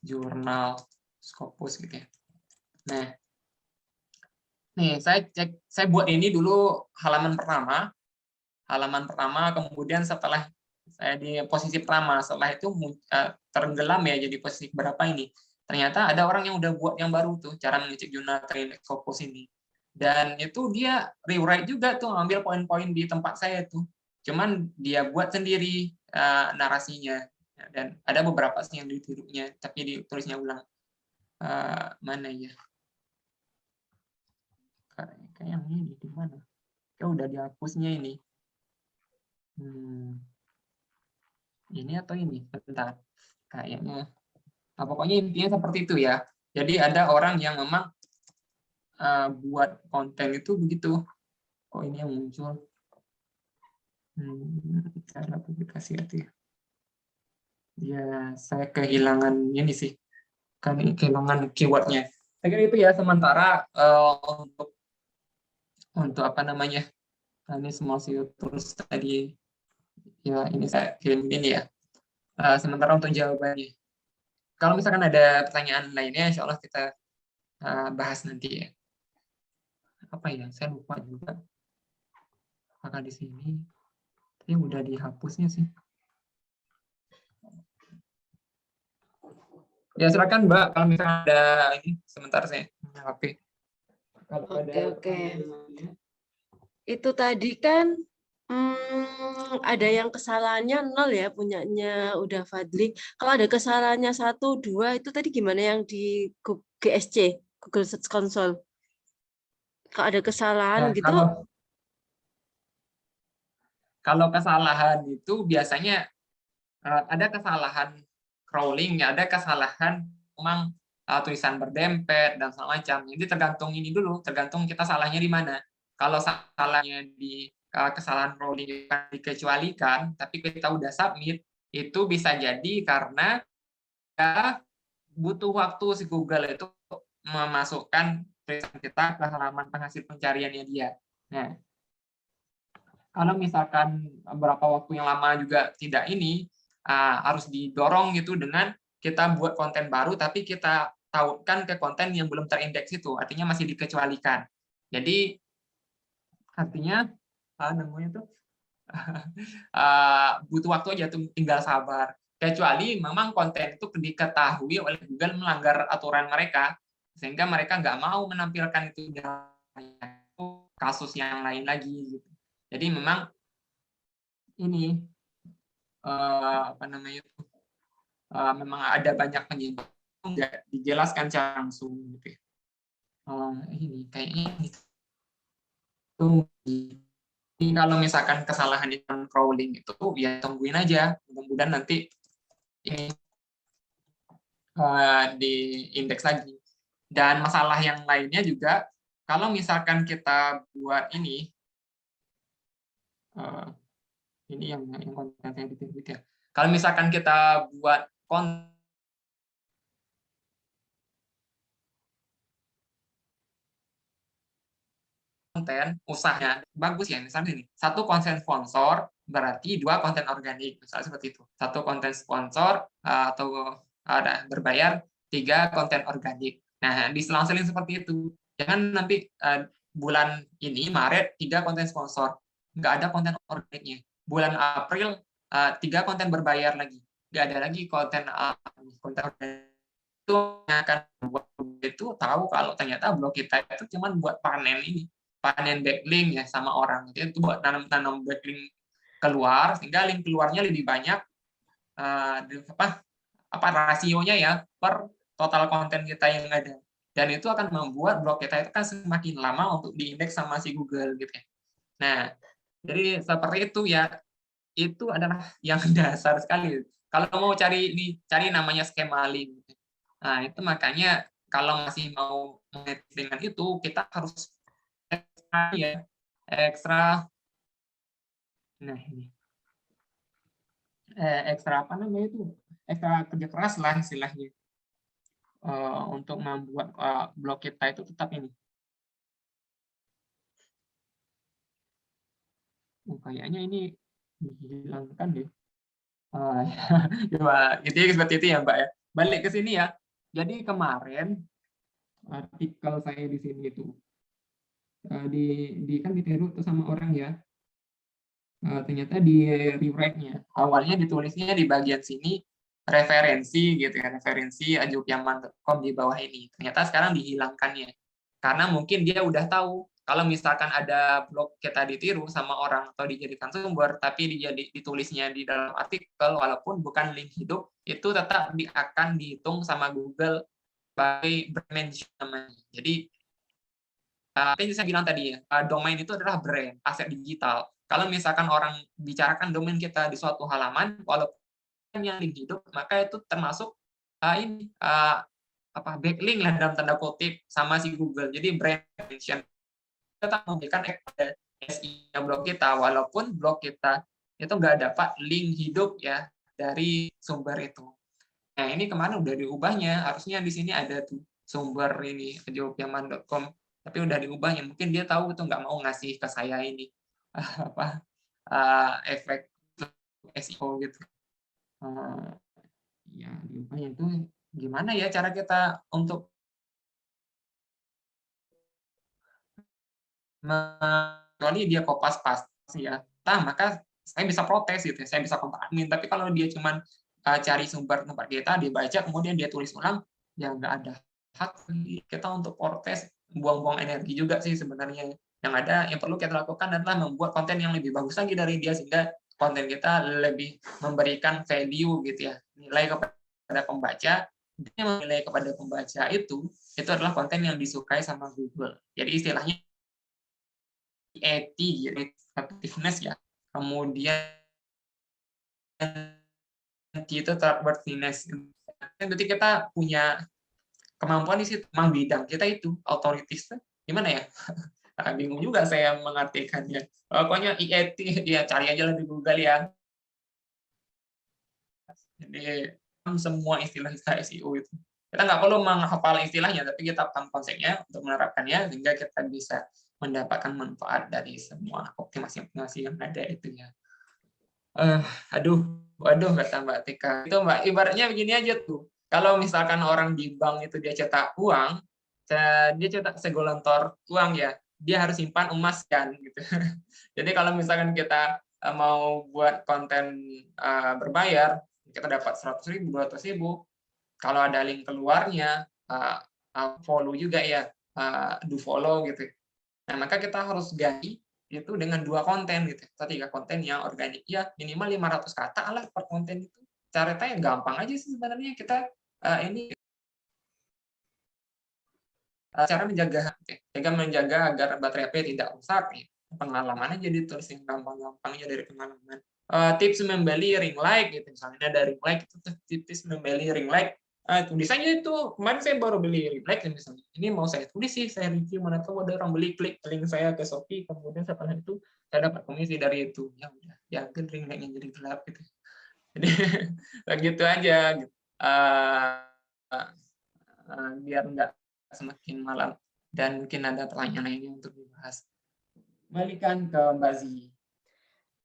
jurnal Scopus gitu ya. Nah, nih saya buat ini dulu halaman pertama, kemudian setelah saya di posisi pertama, setelah itu tenggelam ya, jadi posisi berapa ini. Ternyata ada orang yang udah buat yang baru tuh, cara mengecek jurnal Scopus ini. Dan itu dia rewrite juga tuh, ambil poin-poin di tempat saya tuh. Cuman dia buat sendiri narasinya. Dan ada beberapa sih yang ditirunya, tapi ditulisnya ulang. Mana ya? Kayak ini di mana? Ya udah dihapusnya ini. Ini atau ini? Bentar. Kayaknya. Nah, pokoknya intinya seperti itu ya. Jadi ada orang yang memang buat konten itu begitu. Oh, ini yang muncul. Cara publikasi itu ya. Ya, saya kehilangan ini sih. Kan kehilangan keywordnya. Saya kira itu ya sementara untuk apa namanya? Ini small SEO tools tadi. Ya, ini saya kirim ini ya. Sementara untuk jawabannya. Kalau misalkan ada pertanyaan lainnya, insya Allah kita bahas nanti ya. apa ya? Saya lupa juga. Apakah di sini? Tapi udah dihapusnya sih. Ya silakan Mbak, kalau misalnya ada ini sebentar saya HP. Kalau Oke. Itu tadi kan ada yang kesalahannya 0 ya, punyanya udah Fadli. Kalau ada kesalahannya 1, 2, itu tadi gimana yang di GSC, Google Search Console? Kalau ada kesalahan Ya, gitu, kalau kesalahan itu biasanya ada kesalahan crawling, ya, ada kesalahan memang tulisan berdempet dan segala macam. Jadi tergantung ini dulu, tergantung kita salahnya di mana. Kalau salahnya di kesalahan crawling dikecualikan, tapi kita udah submit, itu bisa jadi karena ya, butuh waktu si Google itu memasukkan tulisan kita ke halaman penghasil pencariannya dia. Nah, kalau misalkan beberapa waktu yang lama juga tidak ini, harus didorong gitu dengan kita buat konten baru, tapi kita tautkan ke konten yang belum terindeks itu, artinya masih dikecualikan. Jadi artinya namanya tuh butuh waktu aja tuh, tinggal sabar. Kecuali memang konten itu diketahui oleh Google melanggar aturan mereka, sehingga mereka nggak mau menampilkan itu kasus yang lain lagi. Gitu. Jadi memang ini apa namanya itu memang ada banyak penyebab nggak dijelaskan secara langsung gitu ya. Ini kayaknya itu. Jadi kalau misalkan kesalahan di crawling itu ya tungguin aja, mudah-mudahan nanti ini di indeks lagi. Dan masalah yang lainnya juga kalau misalkan kita buat ini yang konten saya bikin ya. Kalau misalkan kita buat konten usahanya bagus ya, misalnya ini satu konten sponsor berarti 2 konten organik, misalnya seperti itu. 1 konten sponsor atau ada berbayar, 3 konten organik. Nah, diselang-seling seperti itu. Jangan nanti bulan ini Maret 3 konten sponsor, nggak ada konten organiknya. Bulan April 3 konten berbayar lagi, nggak ada lagi konten organik. Itu akan membuat itu tahu kalau ternyata blog kita itu cuma buat panen backlink ya sama orang. Jadi itu buat tanam backlink keluar, sehingga link keluarnya lebih banyak apa rasionya ya per total konten kita yang ada. Dan itu akan membuat blog kita itu kan semakin lama untuk diindeks sama si Google gitu ya. Nah, jadi seperti itu ya. Itu adalah yang dasar sekali. Kalau mau cari namanya skema link. Nah, itu makanya kalau masih mau dengan itu kita harus ekstra nah ini ekstra apa namanya itu ekstra kerja keras lah istilahnya untuk membuat blog kita itu tetap ini kayaknya ini dihilangkan deh jadi seperti itu ya Mbak ya, balik ke sini ya. Jadi kemarin artikel saya di sini itu kan ditiru sama orang ya. Ternyata di rewrite-nya awalnya ditulisnya di bagian sini referensi gitu ya, referensi ajukiaman.com di bawah ini, ternyata sekarang dihilangkannya karena mungkin dia udah tahu kalau misalkan ada blog kita ditiru sama orang atau dijadikan sumber tapi ditulisnya di dalam artikel walaupun bukan link hidup, itu tetap akan dihitung sama Google sebagai brand mention namanya. Jadi yang saya bilang tadi ya, domain itu adalah brand, aset digital. Kalau misalkan orang bicarakan domain kita di suatu halaman, walaupun yang link hidup, maka itu termasuk ini backlink lah dalam tanda kutip sama si Google. Jadi brand mention tetap memberikan SEO blog kita, walaupun blog kita itu nggak dapat link hidup ya dari sumber itu. Nah ini kemarin udah diubahnya, harusnya di sini ada tuh sumber ini ajukiaman.com, tapi udah diubahnya. Mungkin dia tahu itu nggak mau ngasih ke saya ini efek SEO gitu. Ya diubahnya itu gimana ya cara kita untuk kecuali dia kopas pasti ya, maka saya bisa protes gitu ya, saya bisa kontak admin. Tapi kalau dia cuman cari sumber tempat kita, dibaca, kemudian dia tulis ulang, ya nggak ada hak kita untuk protes, buang-buang energi juga sih sebenarnya. Yang ada, yang perlu kita lakukan adalah membuat konten yang lebih bagus lagi dari dia, sehingga konten kita lebih memberikan value gitu ya, nilai kepada pembaca. Yang menilai kepada pembaca itu adalah konten yang disukai sama Google. Jadi istilahnya ET, effectiveness ya. Kemudian itu trustworthiness. Berarti kita punya kemampuan di situ, memang bidang kita itu authorities, gimana ya? Bingung juga saya mengartikannya. Pokoknya ET ya, cari aja di Google ya. Jadi semua istilah-istilah SEO itu kita nggak perlu menghafal istilahnya, tapi kita paham konsepnya untuk menerapkannya sehingga kita bisa mendapatkan manfaat dari semua optimasi yang ada itu ya. Waduh kata Mbak Tika. Itu Mbak, ibaratnya begini aja tuh. Kalau misalkan orang di bank itu dia cetak uang, dia cetak segelontor uang ya, dia harus simpan emas kan gitu. Jadi kalau misalkan kita mau buat konten berbayar, kita dapat 100.000, 200.000. Kalau ada link keluarnya, follow juga ya, do follow gitu. Nah, maka kita harus ganti itu dengan 2 konten gitu. Atau 3 konten yang organik. Ya, minimal 500 kata lah per konten itu. Caranya gampang aja sih sebenarnya, kita ini cara menjaga agar baterai HP tidak rusak ya. Pengalaman aja ditulis yang gampang-gampangnya dari pengalaman. Tips membeli ring light gitu, misalnya ada ring light itu tips membeli ring light. Tulisannya itu kemarin saya baru beli ring light misalnya. Ini mau saya tulis sih, saya review, mana tahu ada orang beli, klik link saya ke Shopee, kemudian setelah itu saya dapat komisi dari itu. Ya udah, jangan ring lightnya jadi gelap gitu. Jadi begitu aja gitu. Biar enggak semakin malam dan mungkin ada pertanyaan lainnya untuk dibahas. Balikan ke Mbak Zi.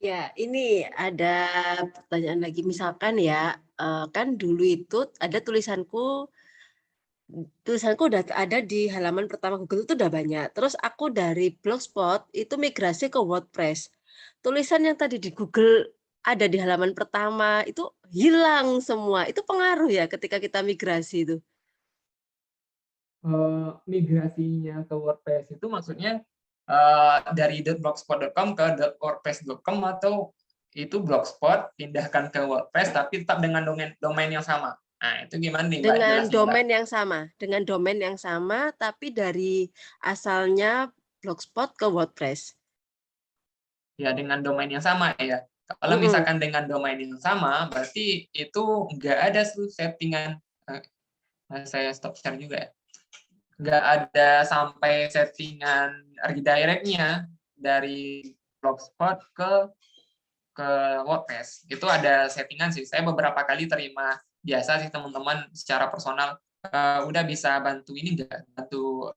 Ya, ini ada pertanyaan lagi. Misalkan ya, kan dulu itu ada tulisanku udah ada di halaman pertama Google itu udah banyak. Terus aku dari Blogspot itu migrasi ke WordPress. Tulisan yang tadi di Google ada di halaman pertama itu hilang semua. Itu pengaruh ya ketika kita migrasi itu? Migrasinya ke WordPress itu maksudnya dari .blogspot.com ke .wordpress.com atau itu Blogspot pindahkan ke WordPress tapi tetap dengan domain yang sama. Nah, itu gimana nih Mbak? Dengan Jelasnya, domain Mbak? yang sama, tapi dari asalnya Blogspot ke WordPress. Ya, dengan domain yang sama ya. Kalau misalkan dengan domain yang sama, berarti itu nggak ada settingan. Saya stop share juga ya. Nggak ada sampai settingan redirect-nya dari Blogspot ke WordPress. Itu ada settingan sih. Saya beberapa kali terima biasa sih teman-teman secara personal, udah bisa bantu ini nggak? Bantu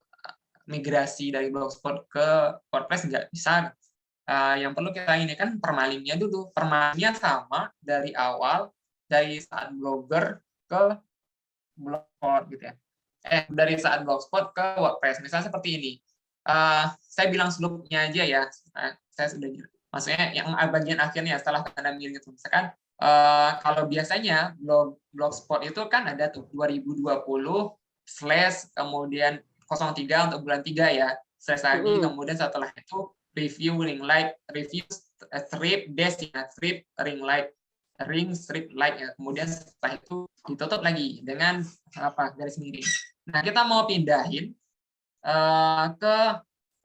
migrasi dari Blogspot ke WordPress nggak? Bisa. Yang perlu kita ini kan permalingnya dulu. Permalingnya sama dari awal, dari saat Blogger ke Blogspot gitu ya. Dari saat Blogspot ke WordPress. Misalnya seperti ini. Saya bilang slope-nya aja ya. Saya sudah maksudnya yang bagian akhirnya setelah Anda milih itu. Misalkan kalau biasanya Blogspot itu kan ada tuh 2020 / kemudian 03 untuk bulan 3 ya. / lagi kemudian setelah itu review ring light, review strip dash ya, strip ring light, ring strip light ya. Kemudian setelah itu ditutup lagi dengan garis miring. Nah, kita mau pindahin ke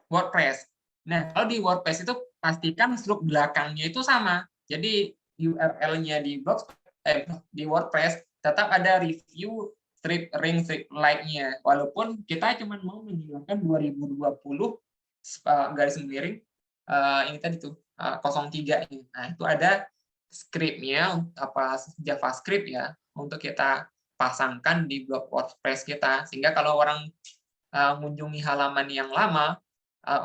WordPress. Nah, kalau di WordPress itu pastikan struktur belakangnya itu sama. Jadi URL-nya di di WordPress tetap ada review strip ring strip light-nya. Walaupun kita cuma mau menghilangkan 2020 garis miring ini tadi tuh 03 ini. Nah, itu ada script-nya JavaScript ya untuk kita pasangkan di blog WordPress kita, sehingga kalau orang mengunjungi halaman yang lama,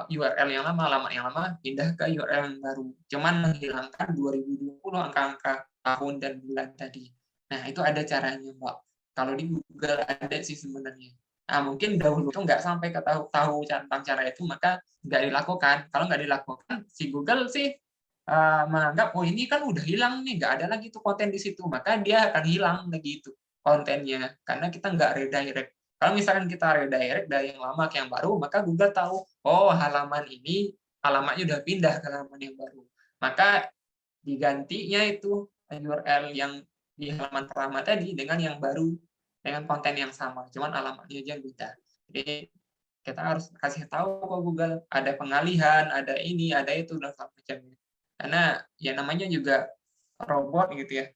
URL yang lama, alamat yang lama, pindah ke URL yang baru. Cuman menghilangkan 2020 angka-angka tahun dan bulan tadi. Nah, itu ada caranya, Mbak. Kalau di Google ada sih sebenarnya. Nah, mungkin dahulu itu nggak sampai tahu tentang cara itu, maka nggak dilakukan. Kalau nggak dilakukan, si Google sih menganggap, oh ini kan udah hilang nih, nggak ada lagi tuh konten di situ, maka dia akan hilang lagi itu kontennya, karena kita nggak redirect. Kalau misalkan kita redirect dari yang lama ke yang baru, maka Google tahu, oh halaman ini alamatnya udah pindah ke halaman yang baru. Maka digantinya itu URL yang di halaman pertama tadi dengan yang baru, dengan konten yang sama, cuman alamatnya aja beda. Jadi kita harus kasih tahu ke Google ada pengalihan, ada ini, ada itu, dan macamnya. Karena ya namanya juga robot gitu ya,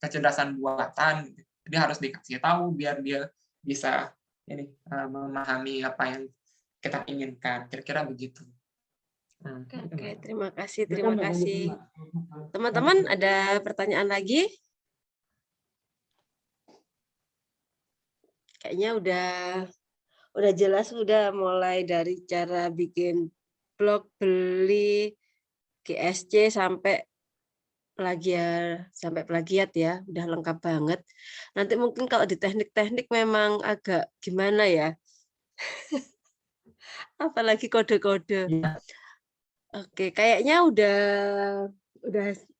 kecerdasan buatan, gitu. Jadi harus dikasih tahu biar dia bisa ini memahami apa yang kita inginkan. Kira-kira begitu. Oke, terima kasih. Teman-teman ada pertanyaan lagi? Kayaknya udah jelas, udah mulai dari cara bikin blog, beli GSC sampai plagiat ya, udah lengkap banget. Nanti mungkin kalau di teknik-teknik memang agak gimana ya, apalagi kode-kode. Ya. Oke, kayaknya udah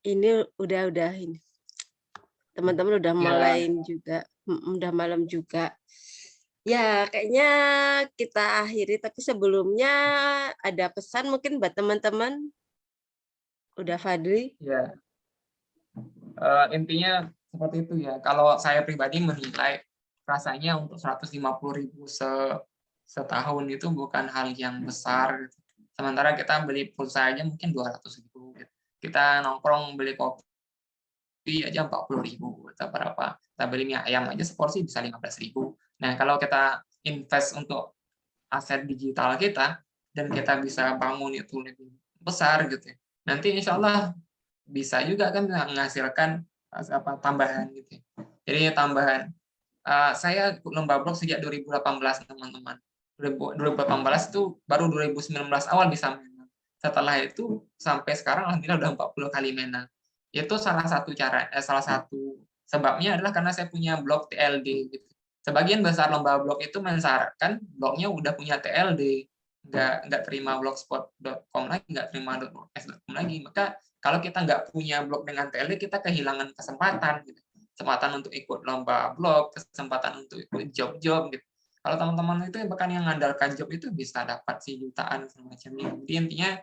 ini. Teman-teman udah mulai juga, udah malam juga. Ya, kayaknya kita akhiri, tapi sebelumnya ada pesan mungkin buat teman-teman. Udah Fadli? Ya. Intinya seperti itu ya. Kalau saya pribadi menilai rasanya untuk 150.000 setahun itu bukan hal yang besar. Sementara kita beli pulsa aja mungkin 200.000. Kita nongkrong beli kopi aja 40.000 atau berapa. Kita beli mie ayam aja seporsi bisa 15.000. Nah, kalau kita invest untuk aset digital kita dan kita bisa bangun itu lebih besar gitu ya. Nanti insya Allah bisa juga kan menghasilkan tambahan gitu. Jadi tambahan. Saya ikut lomba blog sejak 2018 teman-teman. 2018 itu baru 2019 awal bisa menang. Setelah itu sampai sekarang alhamdulillah udah 40 kali menang. Itu salah satu sebabnya adalah karena saya punya blog TLD gitu. Sebagian besar lomba blog itu mensyaratkan blognya udah punya TLD, nggak terima blogspot.com lagi, nggak terima .wordpress.com lagi. Maka kalau kita nggak punya blog dengan TLD, kita kehilangan kesempatan gitu. Kesempatan untuk ikut lomba blog, kesempatan untuk ikut job-job gitu. Kalau teman-teman itu bahkan yang mengandalkan job itu bisa dapat sih jutaan semacamnya. Jadi intinya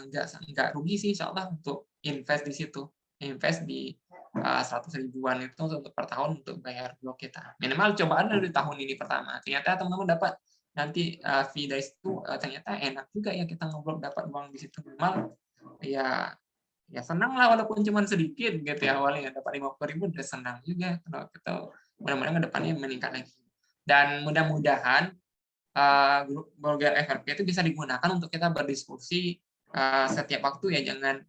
nggak rugi sih insya Allah untuk invest di situ, invest di 100 ribuan itu untuk per tahun untuk bayar blog kita. Minimal cobaan dari tahun ini pertama. Ternyata teman-teman dapat nanti fee dari situ, ternyata enak juga ya kita ngobrol dapat uang di situ. Minimal ya senang lah walaupun cuma sedikit gitu ya, awalnya dapat 50.000 udah senang juga. Kalau kita mudah-mudahan kedepannya meningkat lagi. Dan mudah-mudahan grup blogger FRP itu bisa digunakan untuk kita berdiskusi setiap waktu ya, jangan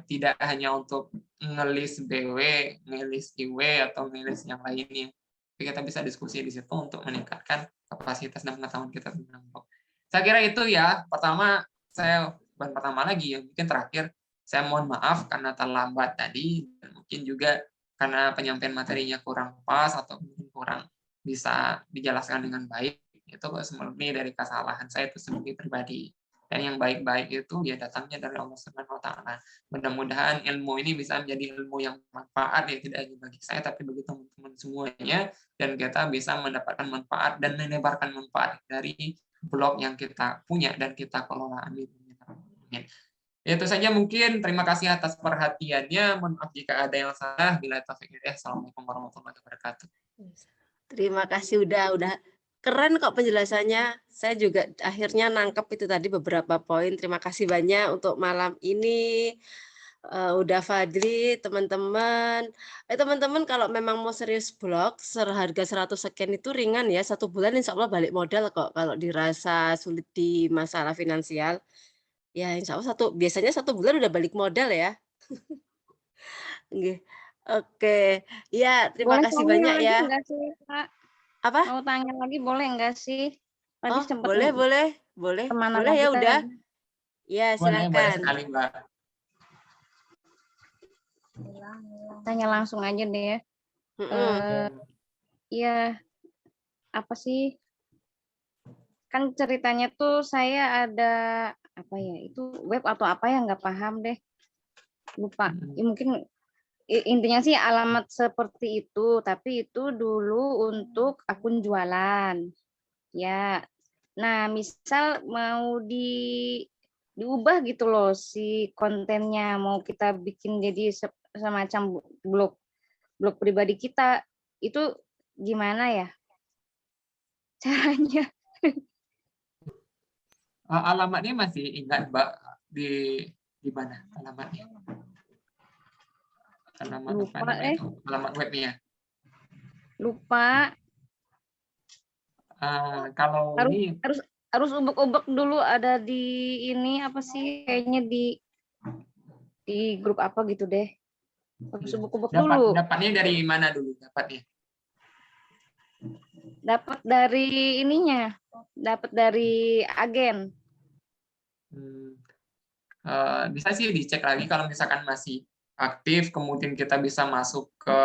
tidak hanya untuk ngelis BW, ngelis IW atau ngelis yang lainnya. Tapi kita bisa diskusi di situ untuk meningkatkan kapasitas dan pengetahuan kita tentang blog. Saya kira itu ya. Pertama lagi ya, mungkin terakhir saya mohon maaf karena terlambat tadi, dan mungkin juga karena penyampaian materinya kurang pas atau mungkin kurang bisa dijelaskan dengan baik. Itu murni dari kesalahan saya itu sebagai pribadi. Dan yang baik-baik itu ya datangnya dari Allah Subhanahu wa taala. Mudah-mudahan ilmu ini bisa menjadi ilmu yang bermanfaat ya, tidak hanya bagi saya tapi bagi teman-teman semuanya, dan kita bisa mendapatkan manfaat dan menebarkan manfaat dari blog yang kita punya dan kita kelola. Amin. Itu saja mungkin. Terima kasih atas perhatiannya. Mohon maaf jika ada yang salah. Bila taufik hidayah. Assalamualaikum warahmatullahi wabarakatuh. Terima kasih, udah keren kok penjelasannya. Saya juga akhirnya nangkep itu tadi beberapa poin. Terima kasih banyak untuk malam ini. Udah Fadli, teman-teman. Teman-teman kalau memang mau serius blog, seharga 100 sekian itu ringan ya. 1 bulan insya Allah balik modal kok kalau dirasa sulit di masalah finansial. Ya insya Allah biasanya 1 bulan udah balik modal ya. Oke. Ya, terima kasih banyak ya. Enggak sih, Pak? Apa? Mau tanya lagi boleh enggak sih? Tadi sempat boleh ya udah. Ya, silakan. Boleh sekali, Mbak. Tanya langsung aja deh ya. Iya. apa sih? Kan ceritanya tuh saya ada apa ya? Itu web atau apa ya, nggak paham deh. Lupa. Ya, mungkin intinya sih alamat seperti itu, tapi itu dulu untuk akun jualan. Ya. Nah, misal mau diubah gitu loh si kontennya, mau kita bikin jadi semacam blog pribadi kita, itu gimana ya caranya? Alamatnya masih ingat Mbak, di mana alamatnya? Alamat apa Lupa namanya itu? Alamat webnya. lupa. Kalau Harus ini harus harus ubek-ubek dulu, ada di ini apa sih, kayaknya di grup apa gitu deh. Harus ubek-ubek dulu. dapatnya dari mana dulu dapatnya? Dapat dari ininya, dapat dari agen. Bisa sih dicek lagi kalau misalkan masih aktif, kemudian kita bisa masuk ke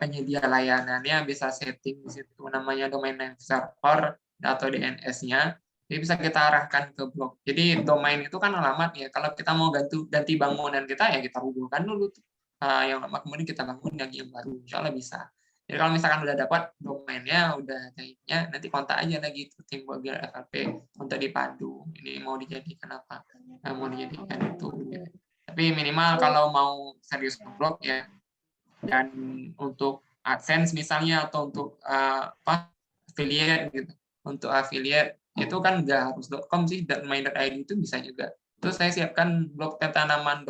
penyedia layanannya, bisa setting di situ namanya domain name server atau DNS-nya. Jadi bisa kita arahkan ke blog. Jadi domain itu kan alamat ya. Kalau kita mau ganti bangunan kita ya kita hubungkan dulu yang lama, kemudian kita bangun lagi yang baru. Insya Allah bisa. Jadi kalau misalkan udah dapat domainnya, udah kayaknya, nanti kontak aja lagi itu tim Biar FLP untuk dipandu. Ini mau dijadikan apa? Mau dijadikan itu. Ya. Tapi minimal kalau mau serius blog ya, dan untuk AdSense misalnya atau untuk affiliate gitu. Untuk affiliate itu kan nggak harus .com sih, .my.id itu bisa juga. Terus saya siapkan blog tanaman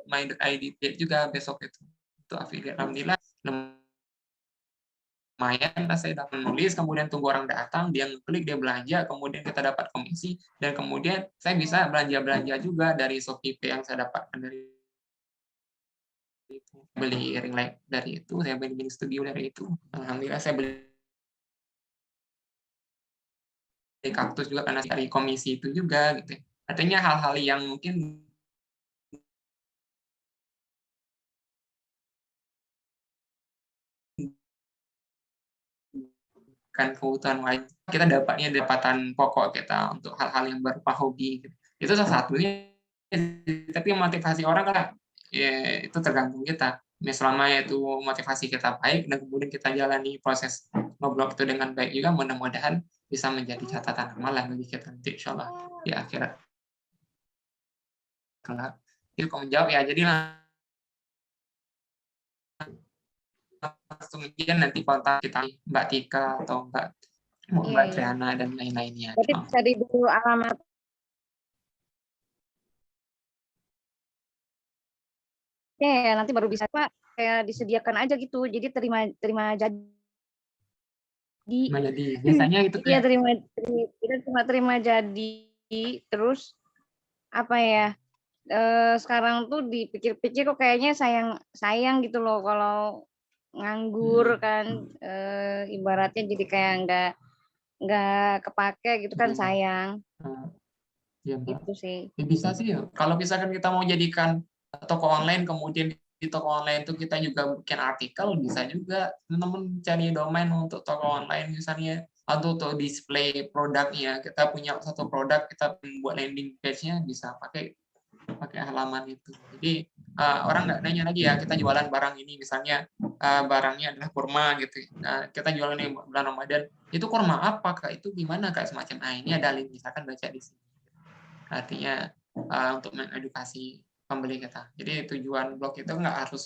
.my.id juga besok itu untuk affiliate. Alhamdulillah lumayan lah, saya dapat menulis, kemudian tunggu orang datang, dia ngeklik, dia belanja, kemudian kita dapat komisi, dan kemudian saya bisa belanja juga dari Shopee Pay yang saya dapatkan dari itu. Beli ring light dari itu, saya beli mini studio dari itu. Alhamdulillah saya beli kaktus juga karena dari komisi itu juga gitu. Artinya hal-hal yang mungkin kan kebutuhan lain, kita dapatnya dapatan pokok kita untuk hal-hal yang berupa hobi gitu. Itu salah satunya. Tapi motivasi orang kan ya, itu tergantung kita. Selama itu motivasi kita baik dan kemudian kita jalani proses ngeblok itu dengan baik juga, mudah-mudahan bisa menjadi catatan amal lah bagi kita nanti insya Allah di akhirat. Kalau itu kamu menjawab ya, jadi langsung aja nanti kontak kita Mbak Tika atau Mbak Triana dan lain-lainnya. Berarti bisa dulu alamat. Ya, nanti baru bisa Pak, kayak disediakan aja gitu. Jadi terima jadi. Biasanya itu Iya, terima jadi. Terus apa ya? Sekarang tuh dipikir-pikir kok kayaknya sayang gitu loh kalau nganggur kan, ibaratnya jadi kayak nggak kepake gitu kan, sayang. Ya, Mbak. Itu sih. Ya, bisa sih ya. Kalau misalkan kita mau jadikan toko online, kemudian di toko online itu kita juga bikin artikel, bisa juga teman-teman cari domain untuk toko online misalnya, atau untuk display produknya. Kita punya satu produk, kita buat landing page-nya, bisa pakai halaman itu. Jadi orang nggak nanya lagi ya, kita jualan barang ini, misalnya barangnya adalah kurma gitu. Kita jualan di bulan Ramadan, itu kurma apa Kak? Itu gimana Kak? Semacam, ini ada link, misalkan baca di sini. Artinya untuk mengedukasi pembeli kita. Jadi tujuan blog itu nggak harus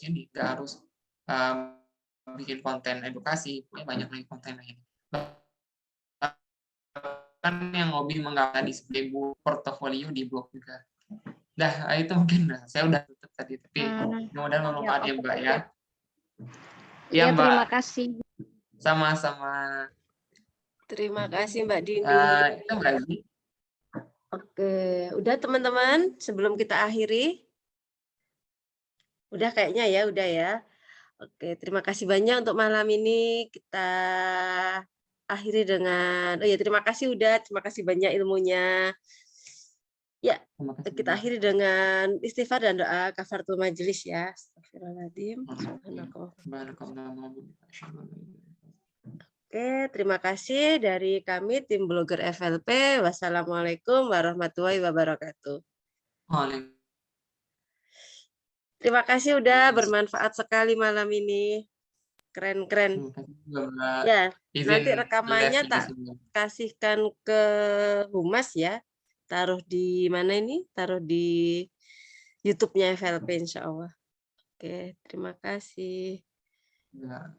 bikin konten edukasi, banyak lagi konten lain. Kan yang hobi menggambar display portofolio di blog juga. Dah, itu mungkin saya udah tutup tadi, tapi mudah-mudahan bermanfaat ya Mbak ya. Ya, Mbak. Terima kasih. Sama-sama. Terima kasih Mbak Dini. Itu Mbak Dini. Oke, udah teman-teman, sebelum kita akhiri. Udah kayaknya ya, udah ya. Oke, terima kasih banyak untuk malam ini. Kita akhiri dengan, terima kasih terima kasih banyak ilmunya. Ya, kita akhiri dengan istighfar dan doa kafaratul majelis ya. Astagfirullahaladzim. Oke, terima kasih dari kami tim Blogger FLP. Wassalamualaikum warahmatullahi wabarakatuh. Waalaikumsalam. Terima kasih udah bermanfaat sekali malam ini. Keren-kren. Ya, nanti rekamannya tak kasihkan ke Humas ya. Taruh di mana ini? Taruh di YouTube-nya FLP insya Allah. Oke, terima kasih. Ya.